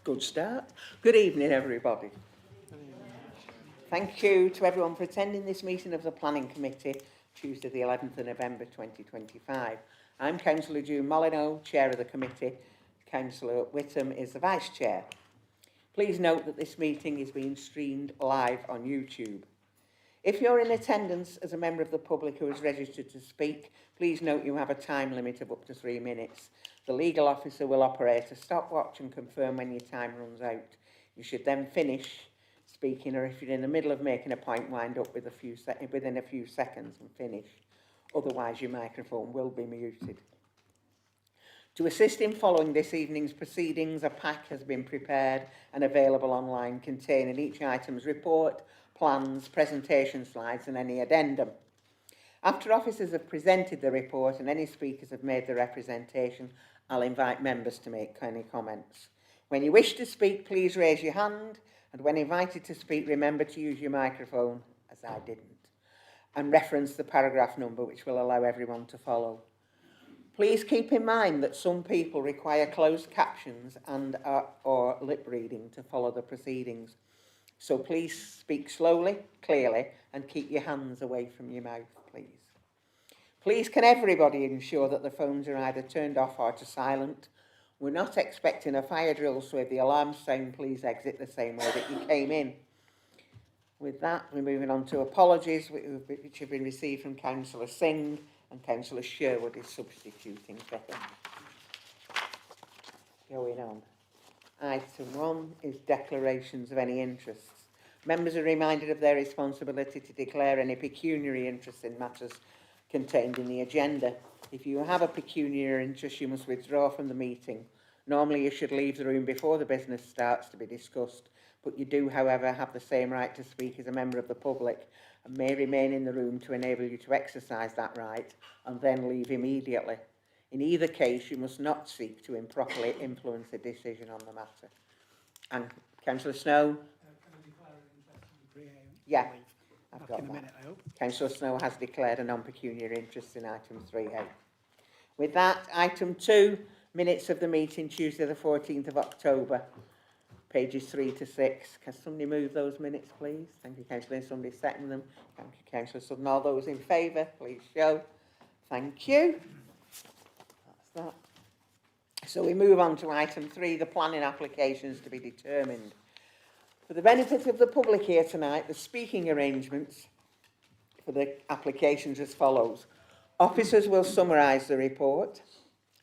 Good start. Good evening, everybody. Thank you to everyone for attending this meeting of the Planning Committee, Tuesday the 11th of November 2025. I'm Councillor June Molyneux, Chair of the Committee. Councillor Whittam is the Vice Chair. Please note that this meeting is being streamed live on YouTube. If you're in attendance as a member of the public who is registered to speak, please note you have a time limit of up to 3 minutes. The legal officer will operate a stopwatch and confirm when your time runs out. You should then finish speaking, or if you're in the middle of making a point, wind up with within a few seconds and finish. Otherwise, your microphone will be muted. To assist in following this evening's proceedings, a pack has been prepared and available online containing each item's report, plans, presentation slides and any addendum. After officers have presented the report and any speakers have made their representation, I'll invite members to make any comments. When you wish to speak, please raise your hand, and when invited to speak, remember to use your microphone, as I didn't, and reference the paragraph number, which will allow everyone to follow. Please keep in mind that some people require closed captions and or lip reading to follow the proceedings. So please speak slowly, clearly, and keep your hands away from your mouth, please. Please can everybody ensure that the phones are either turned off or to silent. We're not expecting a fire drill, so if the alarms sound, please exit the same way that you came in. With that, we're moving on to apologies, which have been received from Councillor Singh, and Councillor Sherwood is substituting for him. Going on. Item 1 is declarations of any interests. Members are reminded of their responsibility to declare any pecuniary interests in matters contained in the agenda. If you have a pecuniary interest, you must withdraw from the meeting. Normally, you should leave the room before the business starts to be discussed, but you do, however, have the same right to speak as a member of the public and may remain in the room to enable you to exercise that right and then leave immediately. In either case, you must not seek to improperly influence a decision on the matter. And Councillor Snow? Yeah, I've got that. Councillor Snow has declared a non-pecuniary interest in item 3A. With that, item 2, minutes of the meeting Tuesday the 14th of October, pages 3 to 6. Can somebody move those minutes, please? Thank you, Councillor. Somebody second them. Thank you, Councillor Sutton. All those in favour, please show. Thank you. That's that. So we move on to item 3, the planning applications to be determined. For the benefit of the public here tonight, the speaking arrangements for the applications as follows. Officers will summarise the report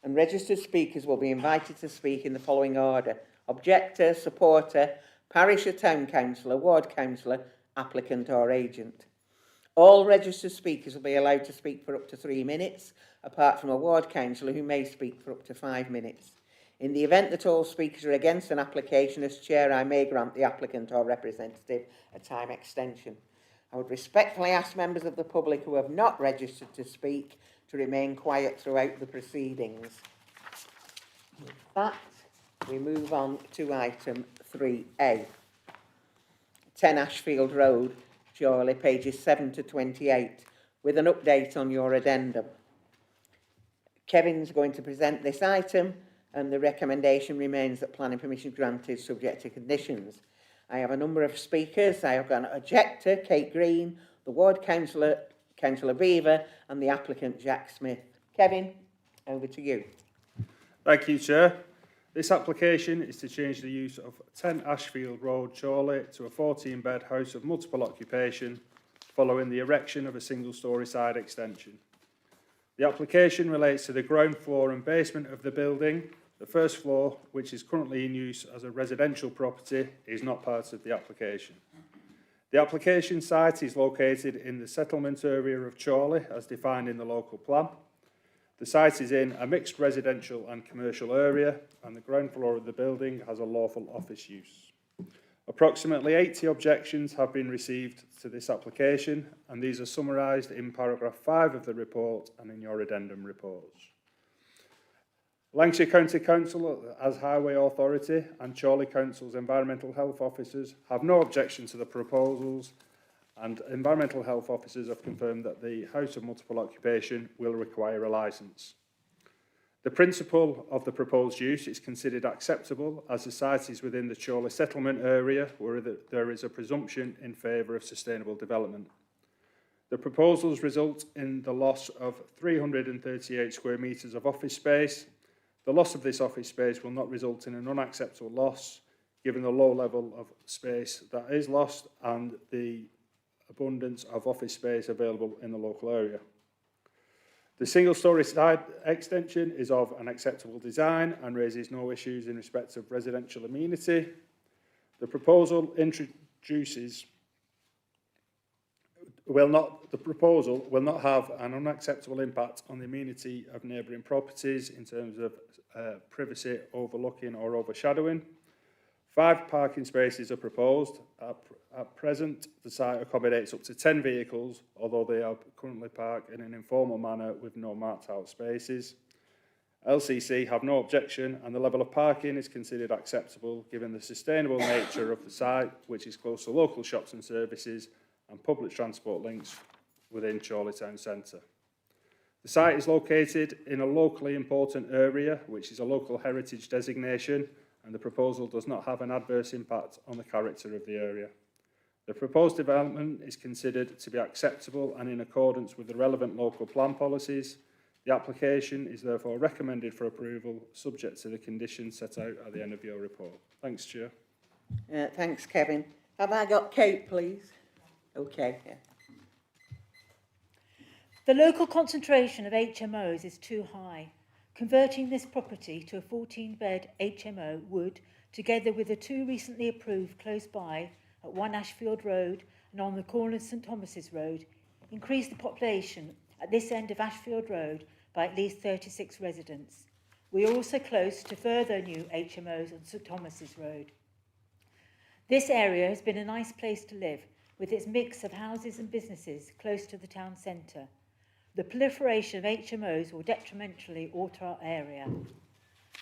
and registered speakers will be invited to speak in the following order: objector, supporter, parish or town councillor, ward councillor, applicant or agent. All registered speakers will be allowed to speak for up to 3 minutes, apart from a ward councillor who may speak for up to 5 minutes. In the event that all speakers are against an application, as chair, I may grant the applicant or representative a time extension. I would respectfully ask members of the public who have not registered to speak to remain quiet throughout the proceedings. With that, we move on to item 3A. 10 Ashfield Road, Chorley, pages 7 to 28, with an update on your addendum. Kevin's going to present this item, and the recommendation remains that planning permission granted subject to conditions. I have a number of speakers. I have got an objector, Kate Green, the ward councillor, Councillor Beaver, and the applicant, Jack Smith. Kevin, over to you. Thank you, Chair. This application is to change the use of 10 Ashfield Road, Chorley, to a 14-bed house of multiple occupation following the erection of a single-storey side extension. The application relates to the ground floor and basement of the building. The first floor, which is currently in use as a residential property, is not part of the application. The application site is located in the settlement area of Chorley, as defined in the local plan. The site is in a mixed residential and commercial area, and the ground floor of the building has a lawful office use. Approximately 80 objections have been received to this application, and these are summarised in paragraph 5 of the report and in your addendum reports. Lancashire County Council, as Highway Authority, and Chorley Council's environmental health officers have no objection to the proposals, and environmental health officers have confirmed that the house of multiple occupation will require a licence. The principle of the proposed use is considered acceptable as the site is within the Chorley settlement area where there is a presumption in favour of sustainable development. The proposals result in the loss of 338 square metres of office space. The loss of this office space will not result in an unacceptable loss given the low level of space that is lost and the abundance of office space available in the local area. The single-storey side extension is of an acceptable design and raises no issues in respect of residential amenity. The proposal will not have an unacceptable impact on the amenity of neighbouring properties in terms of privacy, overlooking or overshadowing. 5 parking spaces are proposed. At present, the site accommodates up to 10 vehicles, although they are currently parked in an informal manner with no marked out spaces. LCC have no objection, and the level of parking is considered acceptable given the sustainable nature of the site, which is close to local shops and services and public transport links within Chorley Town Centre. The site is located in a locally important area, which is a local heritage designation, and the proposal does not have an adverse impact on the character of the area. The proposed development is considered to be acceptable and in accordance with the relevant local plan policies. The application is therefore recommended for approval, subject to the conditions set out at the end of your report. Thanks, Chair. Thanks, Kevin. Have I got Kate, please? Okay. Yeah. The local concentration of HMOs is too high. Converting this property to a 14-bed HMO would, together with the 2 recently approved close by at 1 Ashfield Road and on the corner of St Thomas's Road, increase the population at this end of Ashfield Road by at least 36 residents. We are also close to further new HMOs on St Thomas's Road. This area has been a nice place to live, with its mix of houses and businesses close to the town centre. The proliferation of HMOs will detrimentally alter our area.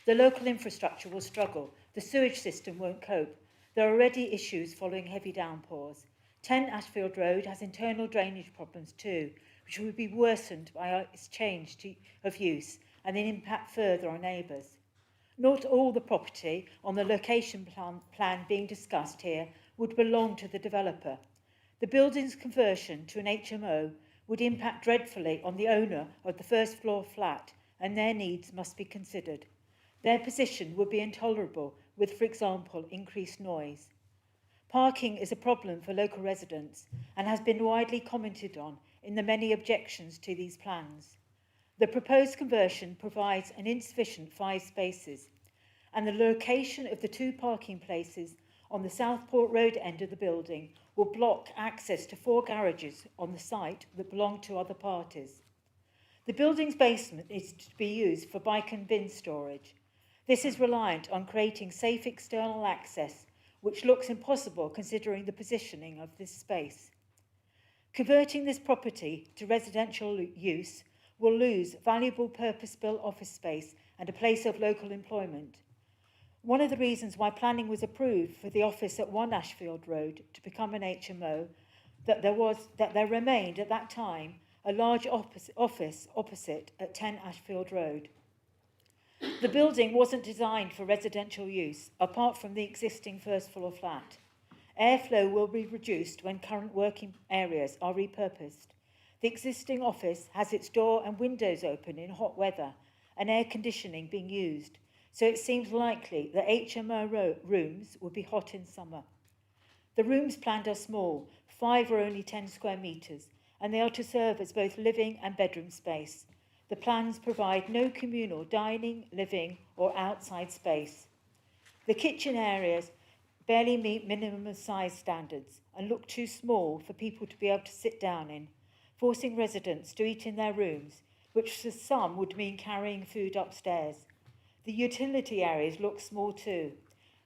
The local infrastructure will struggle. The sewage system won't cope. There are already issues following heavy downpours. 10 Ashfield Road has internal drainage problems too, which will be worsened by its change of use and then impact further on neighbours. Not all the property on the location plan being discussed here would belong to the developer. The building's conversion to an HMO would impact dreadfully on the owner of the first floor flat, and their needs must be considered. Their position would be intolerable with, for example, increased noise. Parking is a problem for local residents and has been widely commented on in the many objections to these plans. The proposed conversion provides an insufficient 5 spaces, and the location of the 2 parking places on the Southport Road end of the building will block access to 4 garages on the site that belong to other parties. The building's basement is to be used for bike and bin storage. This is reliant on creating safe external access, which looks impossible considering the positioning of this space. Converting this property to residential use will lose valuable purpose-built office space and a place of local employment. One of the reasons why planning was approved for the office at 1 Ashfield Road to become an HMO, that there remained at that time a large office opposite at 10 Ashfield Road. The building wasn't designed for residential use, apart from the existing first floor flat. Airflow will be reduced when current working areas are repurposed. The existing office has its door and windows open in hot weather and air conditioning being used, so it seems likely that HMO rooms will be hot in summer. The rooms planned are small, 5 or only 10 square metres, and they are to serve as both living and bedroom space. The plans provide no communal dining, living or outside space. The kitchen areas barely meet minimum size standards and look too small for people to be able to sit down in, forcing residents to eat in their rooms, which for some would mean carrying food upstairs. The utility areas look small too.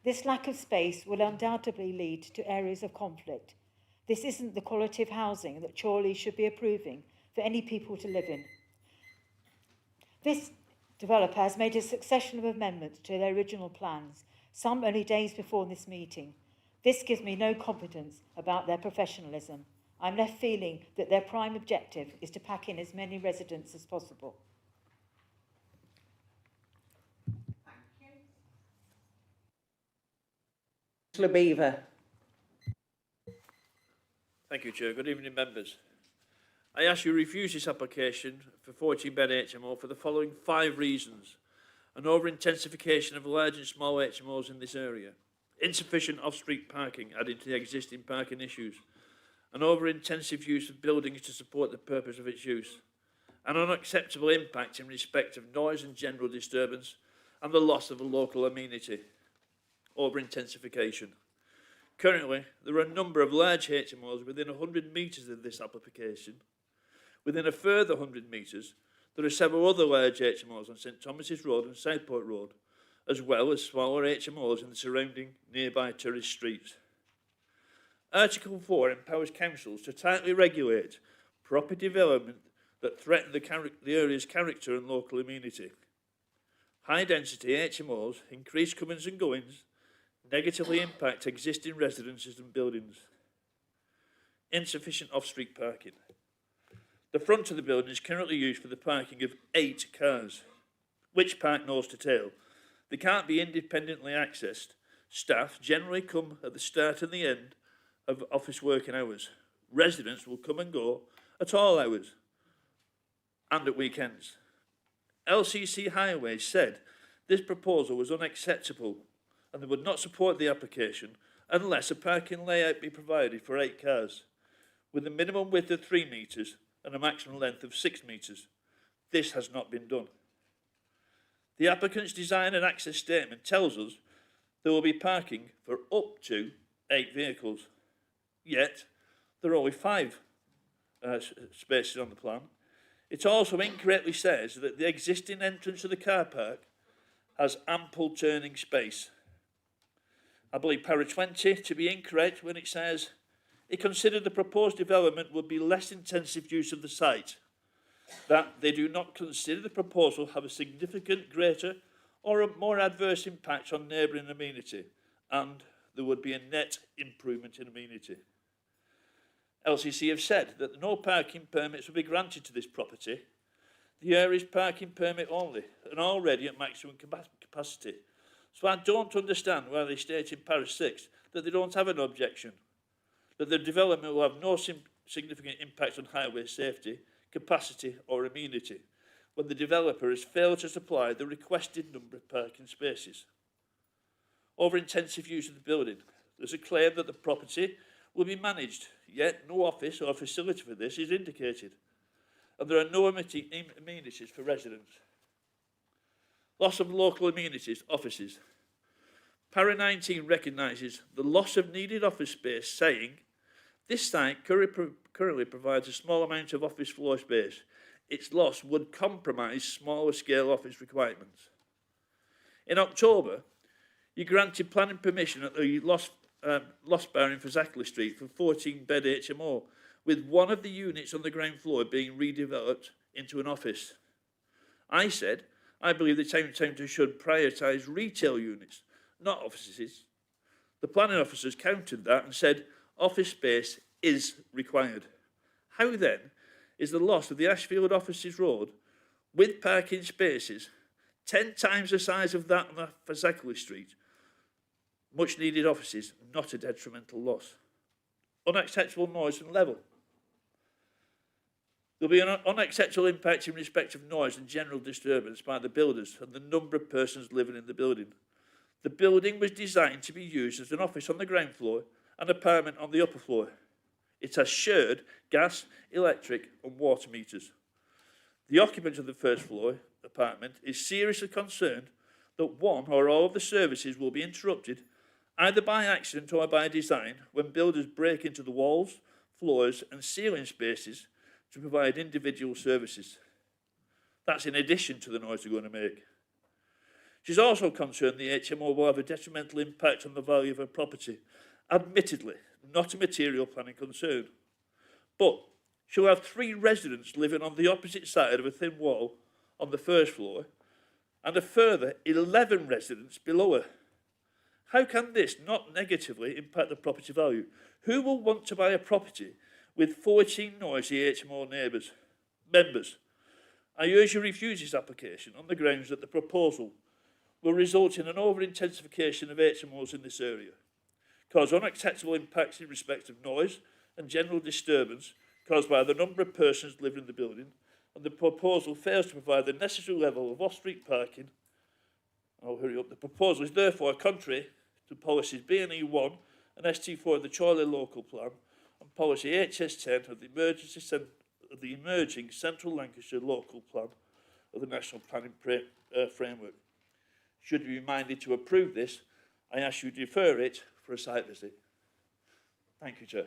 This lack of space will undoubtedly lead to areas of conflict. This isn't the quality of housing that Chorley should be approving for any people to live in. This developer has made a succession of amendments to their original plans, some only days before this meeting. This gives me no confidence about their professionalism. I'm left feeling that their prime objective is to pack in as many residents as possible. Councillor Beaver. Thank you, Chair. Good evening, members. I ask you to refuse this application for 14-bed HMO for the following 5 reasons. An over-intensification of large and small HMOs in this area. Insufficient off-street parking adding to the existing parking issues. An over-intensive use of buildings to support the purpose of its use. An unacceptable impact in respect of noise and general disturbance and the loss of a local amenity. Over-intensification. Currently, there are a number of large HMOs within 100 metres of this application. Within a further 100 metres, there are several other large HMOs on St Thomas's Road and Southport Road, as well as smaller HMOs in the surrounding nearby tourist streets. Article 4 empowers councils to tightly regulate property development that threaten the area's character and local amenity. High-density HMOs increase comings and goings, negatively impact existing residences and buildings. Insufficient off-street parking. The front of the building is currently used for the parking of 8 cars, which park nose to tail. They can't be independently accessed. Staff generally come at the start and the end of office working hours. Residents will come and go at all hours and at weekends. LCC Highways said this proposal was unacceptable and they would not support the application unless a parking layout be provided for 8 cars, with a minimum width of 3 metres and a maximum length of 6 metres. This has not been done. The applicant's design and access statement tells us there will be parking for up to 8 vehicles, yet there are only 5 spaces on the plan. It also incorrectly says that the existing entrance to the car park has ample turning space. I believe para 20 to be incorrect when it says it considered the proposed development would be less intensive use of the site, that they do not consider the proposal have a significant greater or a more adverse impact on neighbouring amenity, and there would be a net improvement in amenity. LCC have said that no parking permits will be granted to this property. The area's parking permit only, and already at maximum capacity. So I don't understand why they state in para 6 that they don't have an objection, that the development will have no significant impact on highway safety, capacity or amenity, when the developer has failed to supply the requested number of parking spaces. Over intensive use of the building. There's a claim that the property will be managed, yet no office or facility for this is indicated, and there are no amenities for residents. Loss of local amenities, offices. Para 19 recognises the loss of needed office space, saying, this site currently provides a small amount of office floor space. Its loss would compromise smaller scale office requirements. In October, you granted planning permission at the Lost Bar in Fazackley Street for 14-bed HMO, with one of the units on the ground floor being redeveloped into an office. I said, I believe the town centre should prioritise retail units, not offices. The planning officers countered that and said office space is required. How then is the loss of the Ashfield Offices Road with parking spaces 10 times the size of that on Fazakerley Street. Much needed offices, not a detrimental loss. Unacceptable noise and level. There will be an unacceptable impact in respect of noise and general disturbance by the builders and the number of persons living in the building. The building was designed to be used as an office on the ground floor and apartment on the upper floor. It has shared gas, electric and water meters. The occupant of the first floor apartment is seriously concerned that one or all of the services will be interrupted either by accident or by design when builders break into the walls, floors and ceiling spaces to provide individual services. That's in addition to the noise they're going to make. She's also concerned the HMO will have a detrimental impact on the value of her property. Admittedly, not a material planning concern. But she'll have 3 residents living on the opposite side of a thin wall on the first floor and a further 11 residents below her. How can this not negatively impact the property value? Who will want to buy a property with 14 noisy HMO members? I urge you to refuse this application on the grounds that the proposal will result in an over-intensification of HMOs in this area, cause unacceptable impacts in respect of noise and general disturbance caused by the number of persons living in the building, and the proposal fails to provide the necessary level of off-street parking. I'll hurry up. The proposal is therefore contrary to policies B&E1 and ST4 of the Chorley local plan and policy HS10 of the emerging Central Lancashire local plan of the National Planning Framework. Should you be minded to approve this, I ask you to defer it for a site visit. Thank you, Chair.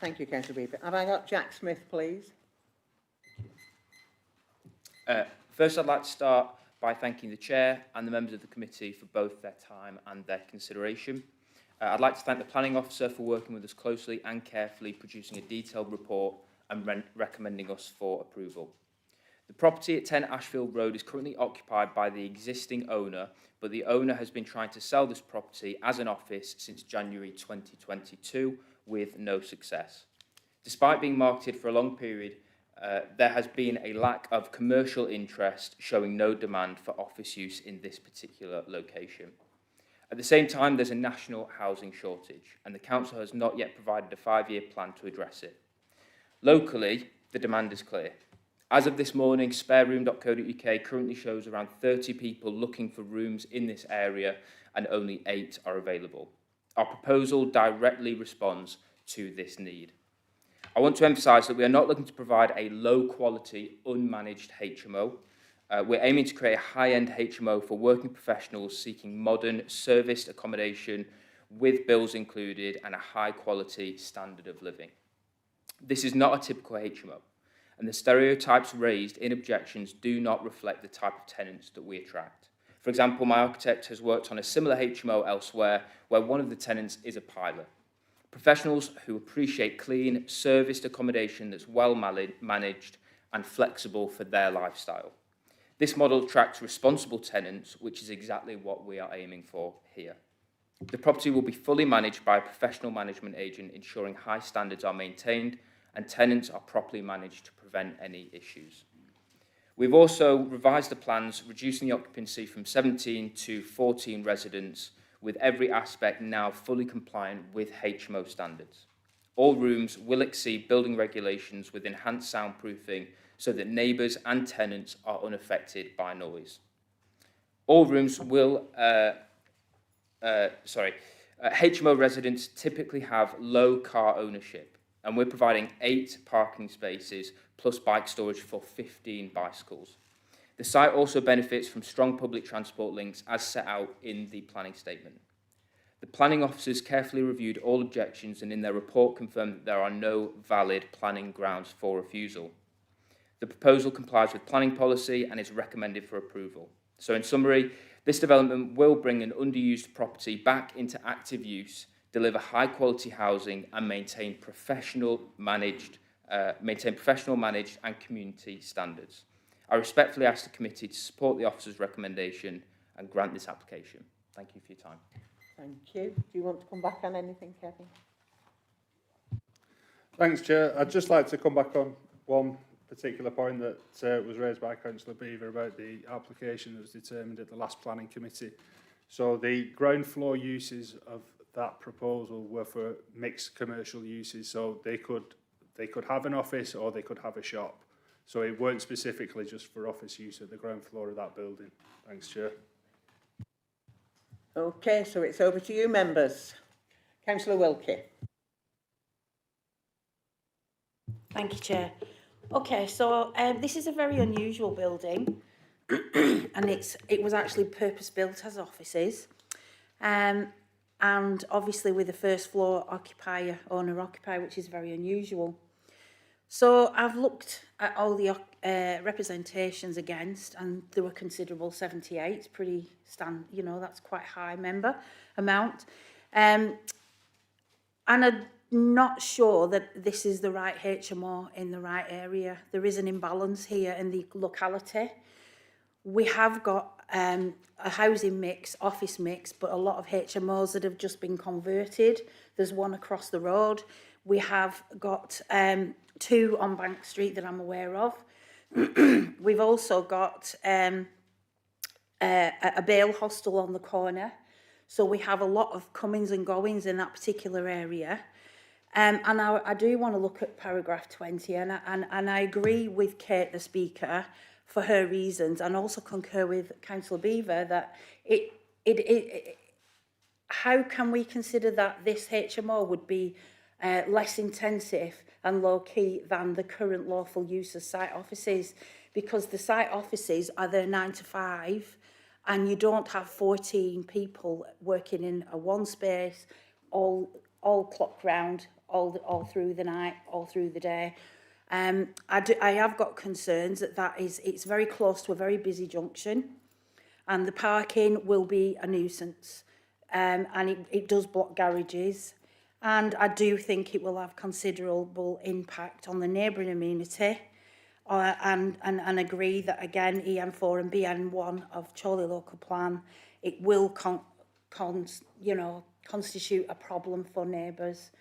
Thank you, Councillor Beaver. Have I got Jack Smith, please? First, I'd like to start by thanking the Chair and the members of the committee for both their time and their consideration. I'd like to thank the Planning Officer for working with us closely and carefully, producing a detailed report and recommending us for approval. The property at 10 Ashfield Road is currently occupied by the existing owner, but the owner has been trying to sell this property as an office since January 2022 with no success. Despite being marketed for a long period, there has been a lack of commercial interest, showing no demand for office use in this particular location. At the same time, there's a national housing shortage, and the council has not yet provided a 5-year plan to address it. Locally, the demand is clear. As of this morning, spareroom.co.uk currently shows around 30 people looking for rooms in this area, and only 8 are available. Our proposal directly responds to this need. I want to emphasise that we are not looking to provide a low-quality, unmanaged HMO. We're aiming to create a high-end HMO for working professionals seeking modern, serviced accommodation with bills included and a high-quality standard of living. This is not a typical HMO, and the stereotypes raised in objections do not reflect the type of tenants that we attract. For example, my architect has worked on a similar HMO elsewhere where one of the tenants is a pilot. Professionals who appreciate clean, serviced accommodation that's well managed and flexible for their lifestyle. This model attracts responsible tenants, which is exactly what we are aiming for here. The property will be fully managed by a professional management agent, ensuring high standards are maintained and tenants are properly managed to prevent any issues. We've also revised the plans, reducing the occupancy from 17 to 14 residents, with every aspect now fully compliant with HMO standards. All rooms will exceed building regulations with enhanced soundproofing so that neighbours and tenants are unaffected by noise. All rooms will, HMO residents typically have low car ownership, and we're providing 8 parking spaces plus bike storage for 15 bicycles. The site also benefits from strong public transport links as set out in the planning statement. The planning officers carefully reviewed all objections and in their report confirmed that there are no valid planning grounds for refusal. The proposal complies with planning policy and is recommended for approval. So in summary, this development will bring an underused property back into active use, deliver high quality housing and maintain professional managed and community standards. I respectfully ask the committee to support the officer's recommendation and grant this application. Thank you for your time. Thank you. Do you want to come back on anything, Kevin? Thanks, Chair. I'd just like to come back on one particular point that was raised by Councillor Beaver about the application that was determined at the last planning committee. So the ground floor uses of that proposal were for mixed commercial uses, so they could have an office or they could have a shop. So it weren't specifically just for office use at the ground floor of that building. Thanks, Chair. Okay, so it's over to you, members. Councillor Wilkie. Thank you, Chair. Okay, so this is a very unusual building and it was actually purpose-built as offices. And obviously with the first floor occupier, owner-occupier, which is very unusual. So I've looked at all the representations against, and there were considerable, 78, it's pretty you know, that's quite high amount. And I'm not sure that this is the right HMO in the right area. There is an imbalance here in the locality. We have got a housing mix, office mix, but a lot of HMOs that have just been converted. There's one across the road. We have got 2 on Bank Street that I'm aware of. We've also got a bail hostel on the corner. So we have a lot of comings and goings in that particular area. And I do want to look at paragraph 20, and I agree with Kate, the speaker, for her reasons, and also concur with Councillor Beaver that how can we consider that this HMO would be less intensive and low-key than the current lawful use of site offices, because the site offices are there 9 to 5 and you don't have 14 people working in a one space all clock round all through the night, all through the day. I have got concerns that it's very close to a very busy junction, and the parking will be a nuisance, and it does block garages. And I do think it will have considerable impact on the neighbouring amenity, and agree that again EM4 and BN1 of Chorley local plan, it will constitute a problem for neighbours,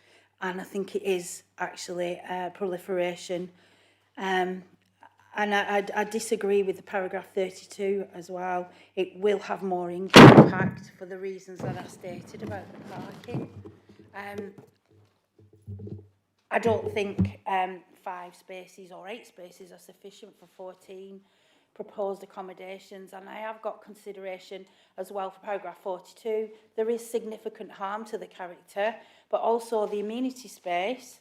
and I think it is actually proliferation. And I disagree with the paragraph 32 as well. It will have more impact for the reasons that I stated about the parking. I don't think 5 spaces or 8 spaces are sufficient for 14 proposed accommodations, and I have got consideration as well for paragraph 42. There is significant harm to the character, but also the amenity space,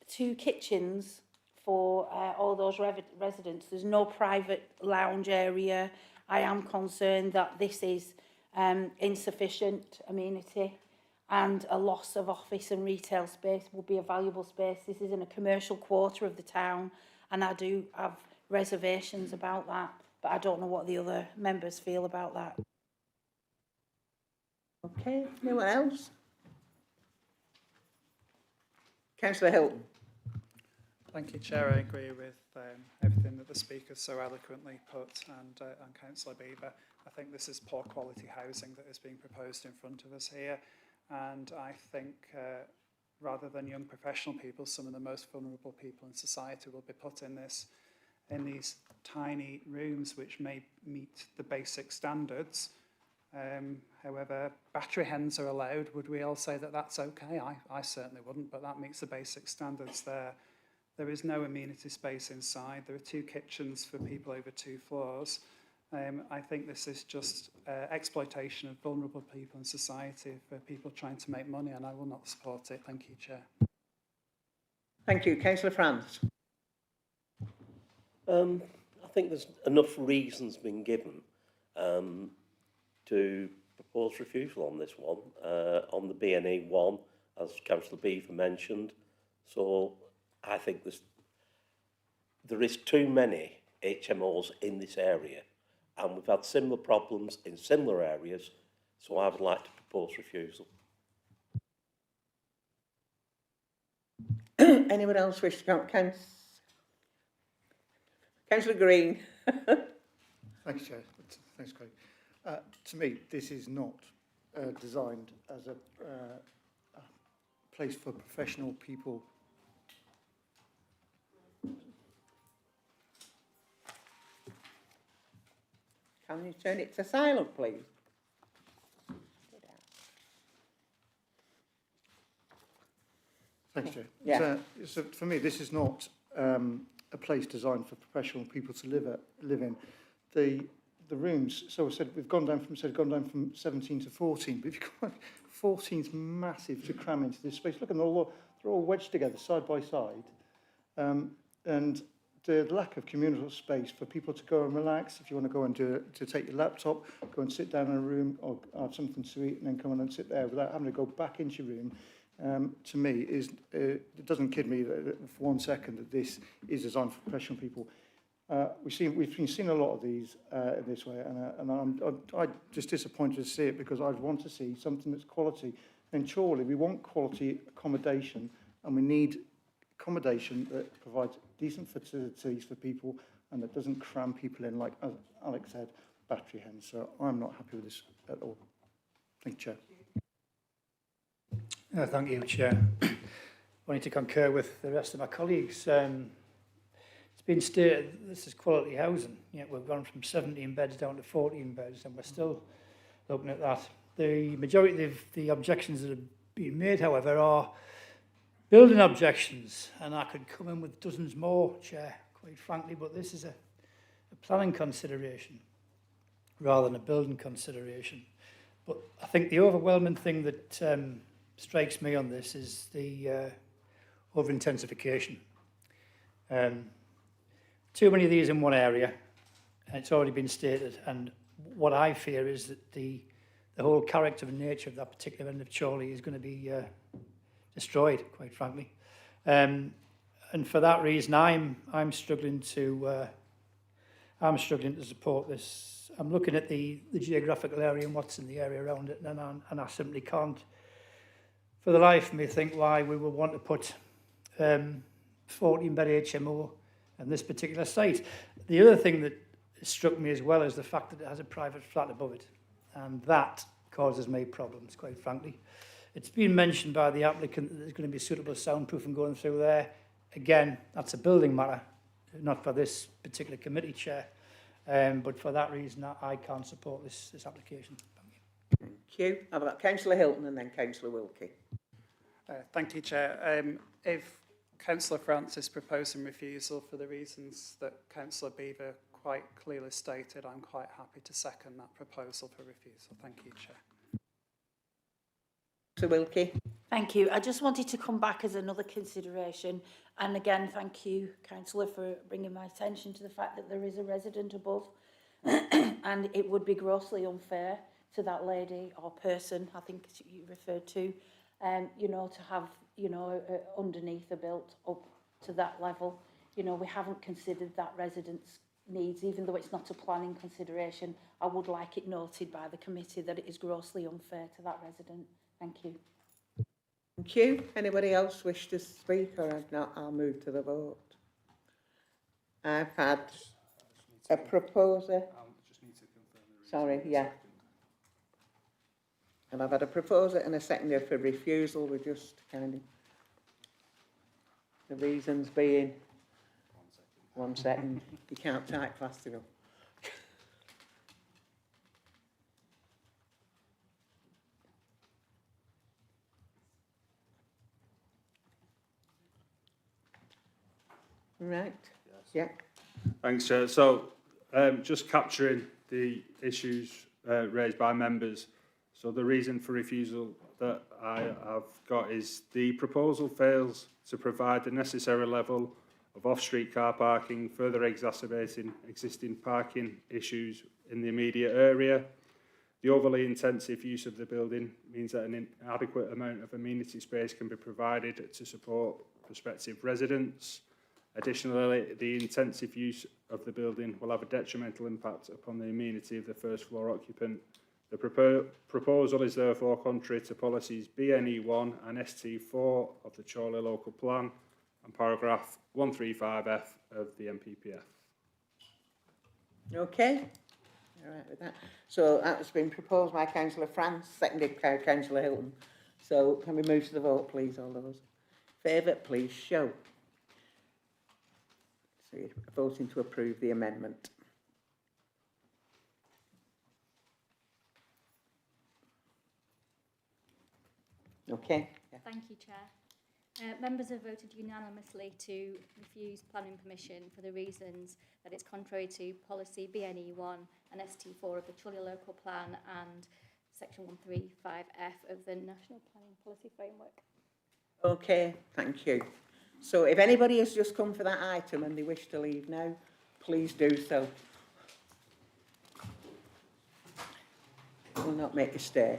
2 kitchens for all those residents. There's no private lounge area. I am concerned that this is insufficient amenity, and a loss of office and retail space will be a valuable space. This is in a commercial quarter of the town, and I do have reservations about that, but I don't know what the other members feel about that. Okay, anyone else? Councillor Hilton. Thank you, Chair. I agree with everything that the speakers so eloquently put, and Councillor Beaver. I think this is poor quality housing that is being proposed in front of us here, and I think rather than young professional people, some of the most vulnerable people in society will be put in these tiny rooms which may meet the basic standards. However, battery hens are allowed. Would we all say that that's okay? I certainly wouldn't, but that meets the basic standards there. There is no amenity space inside. There are 2 kitchens for people over 2 floors. I think this is just exploitation of vulnerable people in society for people trying to make money, and I will not support it. Thank you, Chair. Thank you. Councillor France. I think there's enough reasons been given to propose refusal on this one, on the B&E one, as Councillor Beaver mentioned. So I think there is too many HMOs in this area, and we've had similar problems in similar areas, so I would like to propose refusal. Anyone else wish to come? Councillor Green. Thanks, Chair. Thanks, Craig. To me, this is not designed as a place for professional people. Can you turn it to silent, please? Thanks, Chair. Yeah. So for me, this is not a place designed for professional people to live in. The rooms, so I said, we've gone down from 17 to 14, but if you've got 14's massive to cram into this space. Look, and they're all wedged together, side by side. And the lack of communal space for people to go and relax, if you want to go and to take your laptop, go and sit down in a room or have something to eat and then come on and sit there without having to go back into your room, to me, it doesn't kid me for 1 second that this is designed for professional people. We've been seeing a lot of these in this way, and I'm just disappointed to see it because I'd want to see something that's quality. In Chorley, we want quality accommodation, and we need accommodation that provides decent facilities for people and that doesn't cram people in, like as Alex said, battery hens. So I'm not happy with this at all. Thank you, Chair. Thank you, Chair. I wanted to concur with the rest of my colleagues. It's been stated this is quality housing, yet we've gone from 17 beds down to 14 beds, and we're still looking at that. The majority of the objections that have been made, however, are building objections, and I could come in with dozens more, Chair, quite frankly, but this is a planning consideration rather than a building consideration. But I think the overwhelming thing that strikes me on this is the over-intensification. Too many of these in one area, and it's already been stated, and what I fear is that the whole character and nature of that particular end of Chorley is going to be destroyed, quite frankly. And for that reason, I'm struggling to support this. I'm looking at the geographical area and what's in the area around it, and I simply can't, for the life of me, think why we would want to put 14-bed HMO on this particular site. The other thing that struck me as well is the fact that it has a private flat above it, and that causes me problems, quite frankly. It's been mentioned by the applicant that there's going to be suitable soundproofing going through there. Again, that's a building matter, not for this particular committee, Chair. But for that reason, I can't support this application. Thank you. I've got Councillor Hilton and then Councillor Wilkie. Thank you, Chair. If Councillor Francis proposing refusal for the reasons that Councillor Beaver quite clearly stated, I'm quite happy to second that proposal for refusal. Thank you, Chair. Councillor Wilkie. Thank you. I just wanted to come back as another consideration. And again, thank you, Councillor, for bringing my attention to the fact that there is a resident above. And it would be grossly unfair to that lady or person, I think you referred to, you know, to have, you know, underneath a built up to that level. You know, we haven't considered that resident's needs, even though it's not a planning consideration. I would like it noted by the committee that it is grossly unfair to that resident. Thank you. Thank you. Anybody else wish to speak, or if not, I'll move to the vote. I've had a proposer. Sorry, yeah. And I've had a proposer and a seconder for refusal. We're just kind of, the reasons being, 1 second, you can't type fast enough. Right, yeah. Thanks, Chair. So, just capturing the issues raised by members. So the reason for refusal that I have got is the proposal fails to provide the necessary level of off-street car parking, further exacerbating existing parking issues in the immediate area. The overly intensive use of the building means that an inadequate amount of amenity space can be provided to support prospective residents. Additionally, the intensive use of the building will have a detrimental impact upon the amenity of the first floor occupant. The proposal is therefore contrary to policies BNE1 and ST4 of the Chorley Local Plan and paragraph 135F of the MPPF. Okay, all right with that. So that's been proposed by Councillor France, seconded by Councillor Hilton. So can we move to the vote, please, all those? Favour, please show. So you're voting to approve the amendment. Okay. Yeah. Thank you, Chair. Members have voted unanimously to refuse planning permission for the reasons that it's contrary to policy BNE1 and ST4 of the Chorley Local Plan and Section 135F of the National Planning Policy Framework. Okay, thank you. So if anybody has just come for that item and they wish to leave now, please do so. I will not make you stay.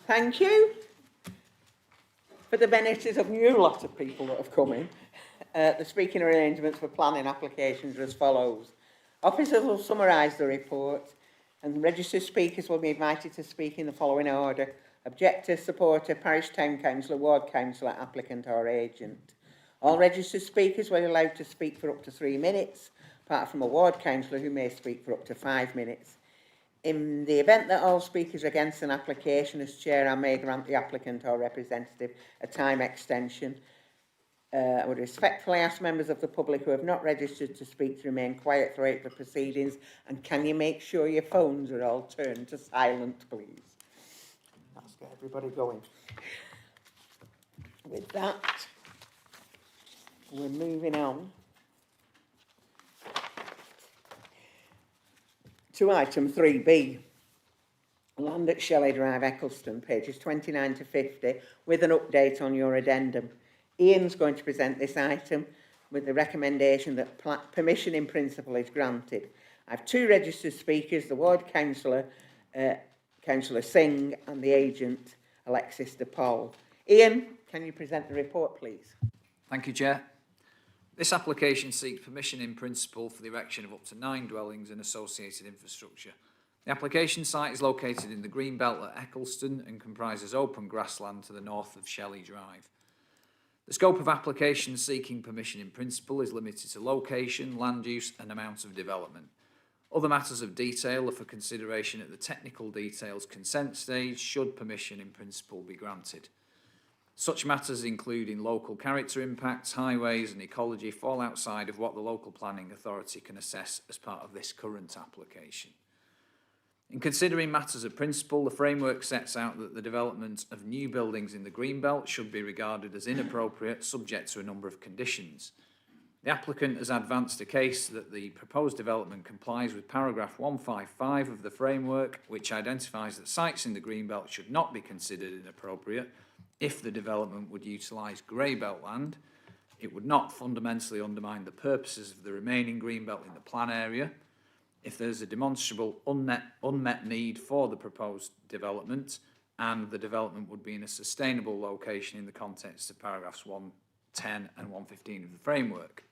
Thank you. For the benefit of new lot of people that have come in, the speaking arrangements for planning applications are as follows. Officers will summarise the report and registered speakers will be invited to speak in the following order. Objector, supporter, parish town councillor, ward councillor, applicant or agent. All registered speakers will be allowed to speak for up to 3 minutes, apart from a ward councillor who may speak for up to 5 minutes. In the event that all speakers are against an application, as chair, I may grant the applicant or representative a time extension. I would respectfully ask members of the public who have not registered to speak to remain quiet throughout the proceedings, and can you make sure your phones are all turned to silent, please? Let's get everybody going. With that, we're moving on to item 3B, land at Shelley Drive, Eccleston, pages 29 to 50, with an update on your addendum. Ian's going to present this item with the recommendation that permission in principle is granted. I have 2 registered speakers, the ward councillor, Councillor Singh, and the agent, Alexis de Paul. Ian, can you present the report, please? Thank you, Chair. This application seeks permission in principle for the erection of up to 9 dwellings and associated infrastructure. The application site is located in the green belt at Eccleston and comprises open grassland to the north of Shelley Drive. The scope of application seeking permission in principle is limited to location, land use and amount of development. Other matters of detail are for consideration at the technical details consent stage should permission in principle be granted. Such matters including local character impacts, highways and ecology fall outside of what the local planning authority can assess as part of this current application. In considering matters of principle, the framework sets out that the development of new buildings in the Greenbelt should be regarded as inappropriate, subject to a number of conditions. The applicant has advanced a case that the proposed development complies with paragraph 155 of the framework, which identifies that sites in the Greenbelt should not be considered inappropriate if the development would utilise Greybelt land. It would not fundamentally undermine the purposes of the remaining Greenbelt in the plan area. If there's a demonstrable unmet need for the proposed development, and the development would be in a sustainable location in the context of paragraphs 110 and 115 of the framework.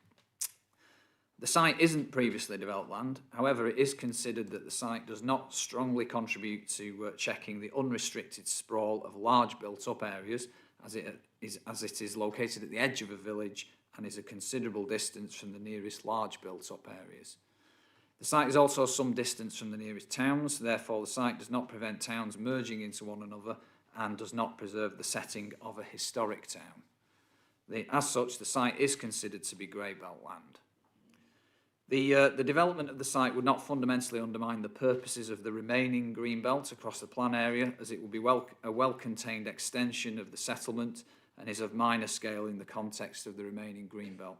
The site isn't previously developed land, however it is considered that the site does not strongly contribute to checking the unrestricted sprawl of large built-up areas as it is located at the edge of a village and is a considerable distance from the nearest large built-up areas. The site is also some distance from the nearest towns, therefore the site does not prevent towns merging into one another and does not preserve the setting of a historic town. As such, the site is considered to be Greybelt land. The development of the site would not fundamentally undermine the purposes of the remaining Greenbelt across the plan area, as it will be a well-contained extension of the settlement and is of minor scale in the context of the remaining Greenbelt.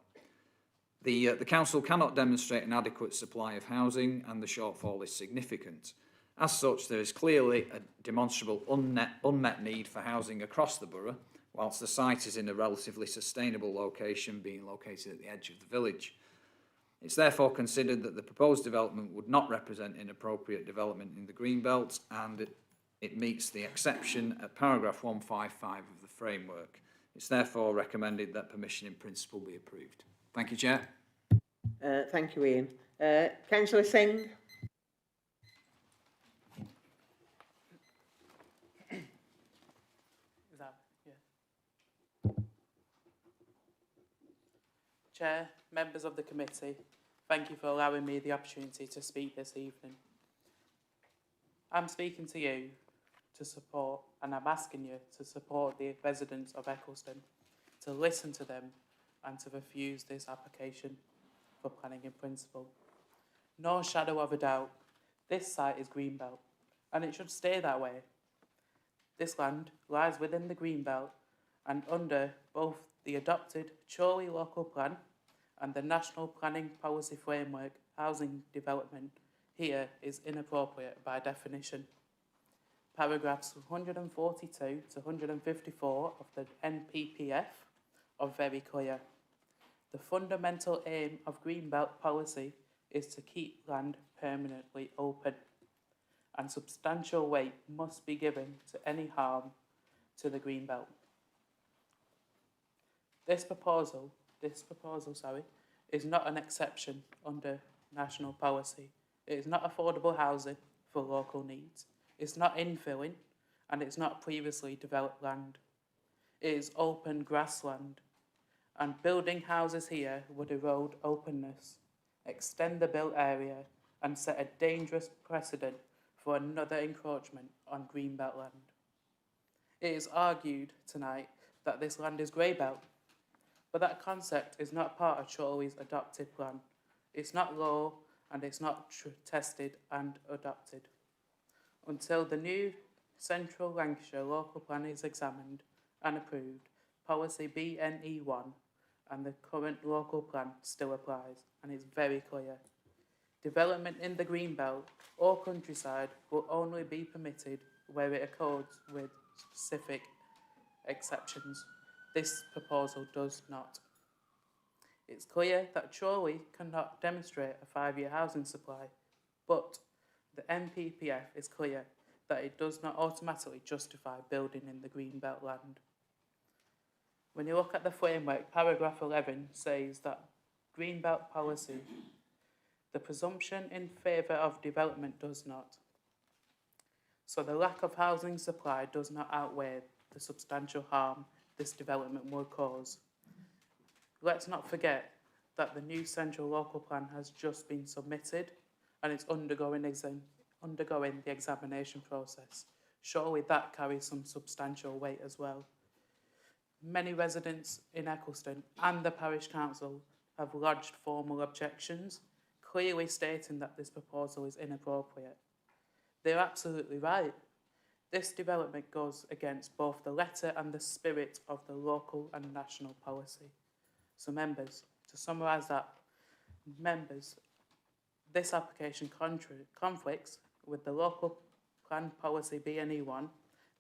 The council cannot demonstrate an adequate supply of housing and the shortfall is significant. As such, there is clearly a demonstrable unmet need for housing across the borough, whilst the site is in a relatively sustainable location, being located at the edge of the village. It's therefore considered that the proposed development would not represent inappropriate development in the Greenbelt and it meets the exception at paragraph 155 of the framework. It's therefore recommended that permission in principle be approved. Thank you, Chair. Thank you, Ian. Councillor Singh? Is that, yeah. Chair, members of the committee, thank you for allowing me the opportunity to speak this evening. I'm speaking to you to support, and I'm asking you to support the residents of Eccleston, to listen to them and to refuse this application for planning in principle. No shadow of a doubt, this site is Greenbelt, and it should stay that way. This land lies within the Greenbelt and under both the adopted Chorley local plan and the National Planning Policy Framework housing development here is inappropriate by definition. Paragraphs 142 to 154 of the NPPF are very clear. The fundamental aim of Greenbelt policy is to keep land permanently open, and substantial weight must be given to any harm to the Greenbelt. This proposal, is not an exception under national policy. It is not affordable housing for local needs. It's not infilling, and it's not previously developed land. It is open grassland, and building houses here would erode openness, extend the built area, and set a dangerous precedent for another encroachment on Greenbelt land. It is argued tonight that this land is Greybelt, but that concept is not part of Chorley's adopted plan. It's not law and it's not tested and adopted. Until the new Central Lancashire local plan is examined and approved, policy BNE1 and the current local plan still applies and is very clear. Development in the Greenbelt or countryside will only be permitted where it accords with specific exceptions. This proposal does not. It's clear that Chorley cannot demonstrate a 5-year housing supply, but the NPPF is clear that it does not automatically justify building in the Greenbelt land. When you look at the framework, paragraph 11 says that Greenbelt policy, the presumption in favour of development does not. So the lack of housing supply does not outweigh the substantial harm this development will cause. Let's not forget that the new central local plan has just been submitted and it's undergoing the examination process. Surely that carries some substantial weight as well. Many residents in Eccleston and the parish council have lodged formal objections, clearly stating that this proposal is inappropriate. They're absolutely right. This development goes against both the letter and the spirit of the local and national policy. So members, To summarise that, members, this application conflicts with the local plan policy BNE 1,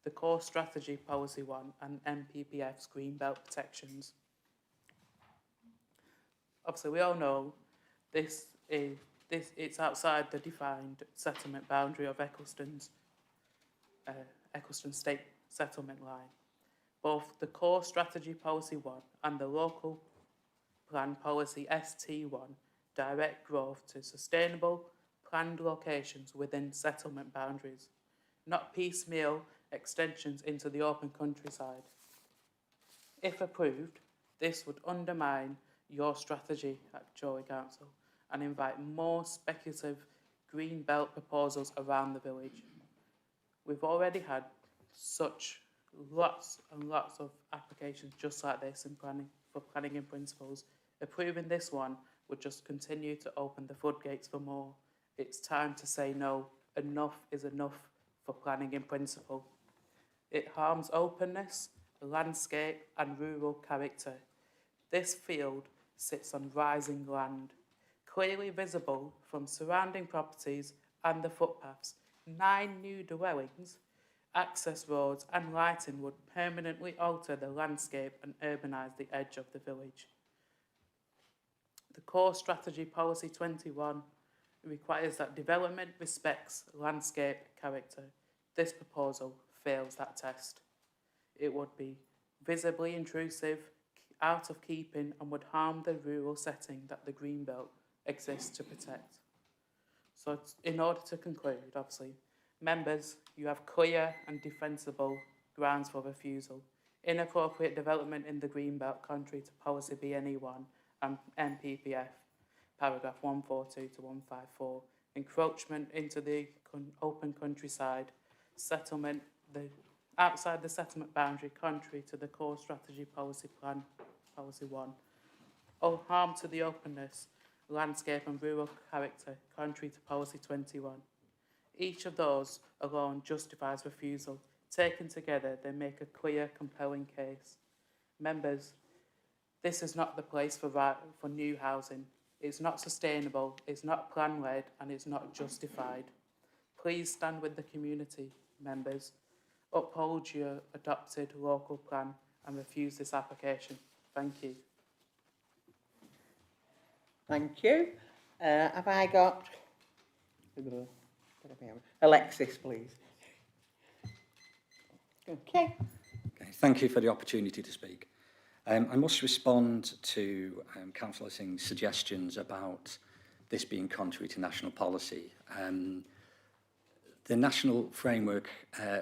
the core strategy policy 1 and MPPF's green belt protections. Obviously, we all know it's outside the defined settlement boundary of Eccleston's Eccleston State Settlement Line. Both the core strategy policy 1 and the local plan policy ST1 direct growth to sustainable planned locations within settlement boundaries, not piecemeal extensions into the open countryside. If approved, this would undermine your strategy at Chorley Council and invite more speculative green belt proposals around the village. We've already had such lots and lots of applications just like this in planning in principles. Approving this one would just continue to open the floodgates for more. It's time to say no. Enough is enough for planning in principle. It harms openness, landscape and rural character. This field sits on rising land, clearly visible from surrounding properties and the footpaths. 9 new dwellings, access roads and lighting would permanently alter the landscape and urbanise the edge of the village. The core strategy policy 21 requires that development respects landscape character. This proposal fails that test. It would be visibly intrusive, out of keeping and would harm the rural setting that the Greenbelt exists to protect. So in order to conclude, obviously, members, you have clear and defensible grounds for refusal. Inappropriate development in the Greenbelt contrary to policy BNE 1 and MPPF, paragraph 142 to 154. Encroachment into the open countryside, settlement, outside the settlement boundary contrary to the core strategy policy plan, policy 1. Or harm to the openness, landscape and rural character contrary to policy 21. Each of those alone justifies refusal. Taken together, they make a clear, compelling case. Members, this is not the place for new housing. It's not sustainable, it's not plan-led, and it's not justified. Please stand with the community, members. Uphold your adopted local plan and refuse this application. Thank you. Thank you. Have I got Alexis, please? Okay. Okay, thank you for the opportunity to speak. I must respond to Councillor Singh's suggestions about this being contrary to national policy. The national framework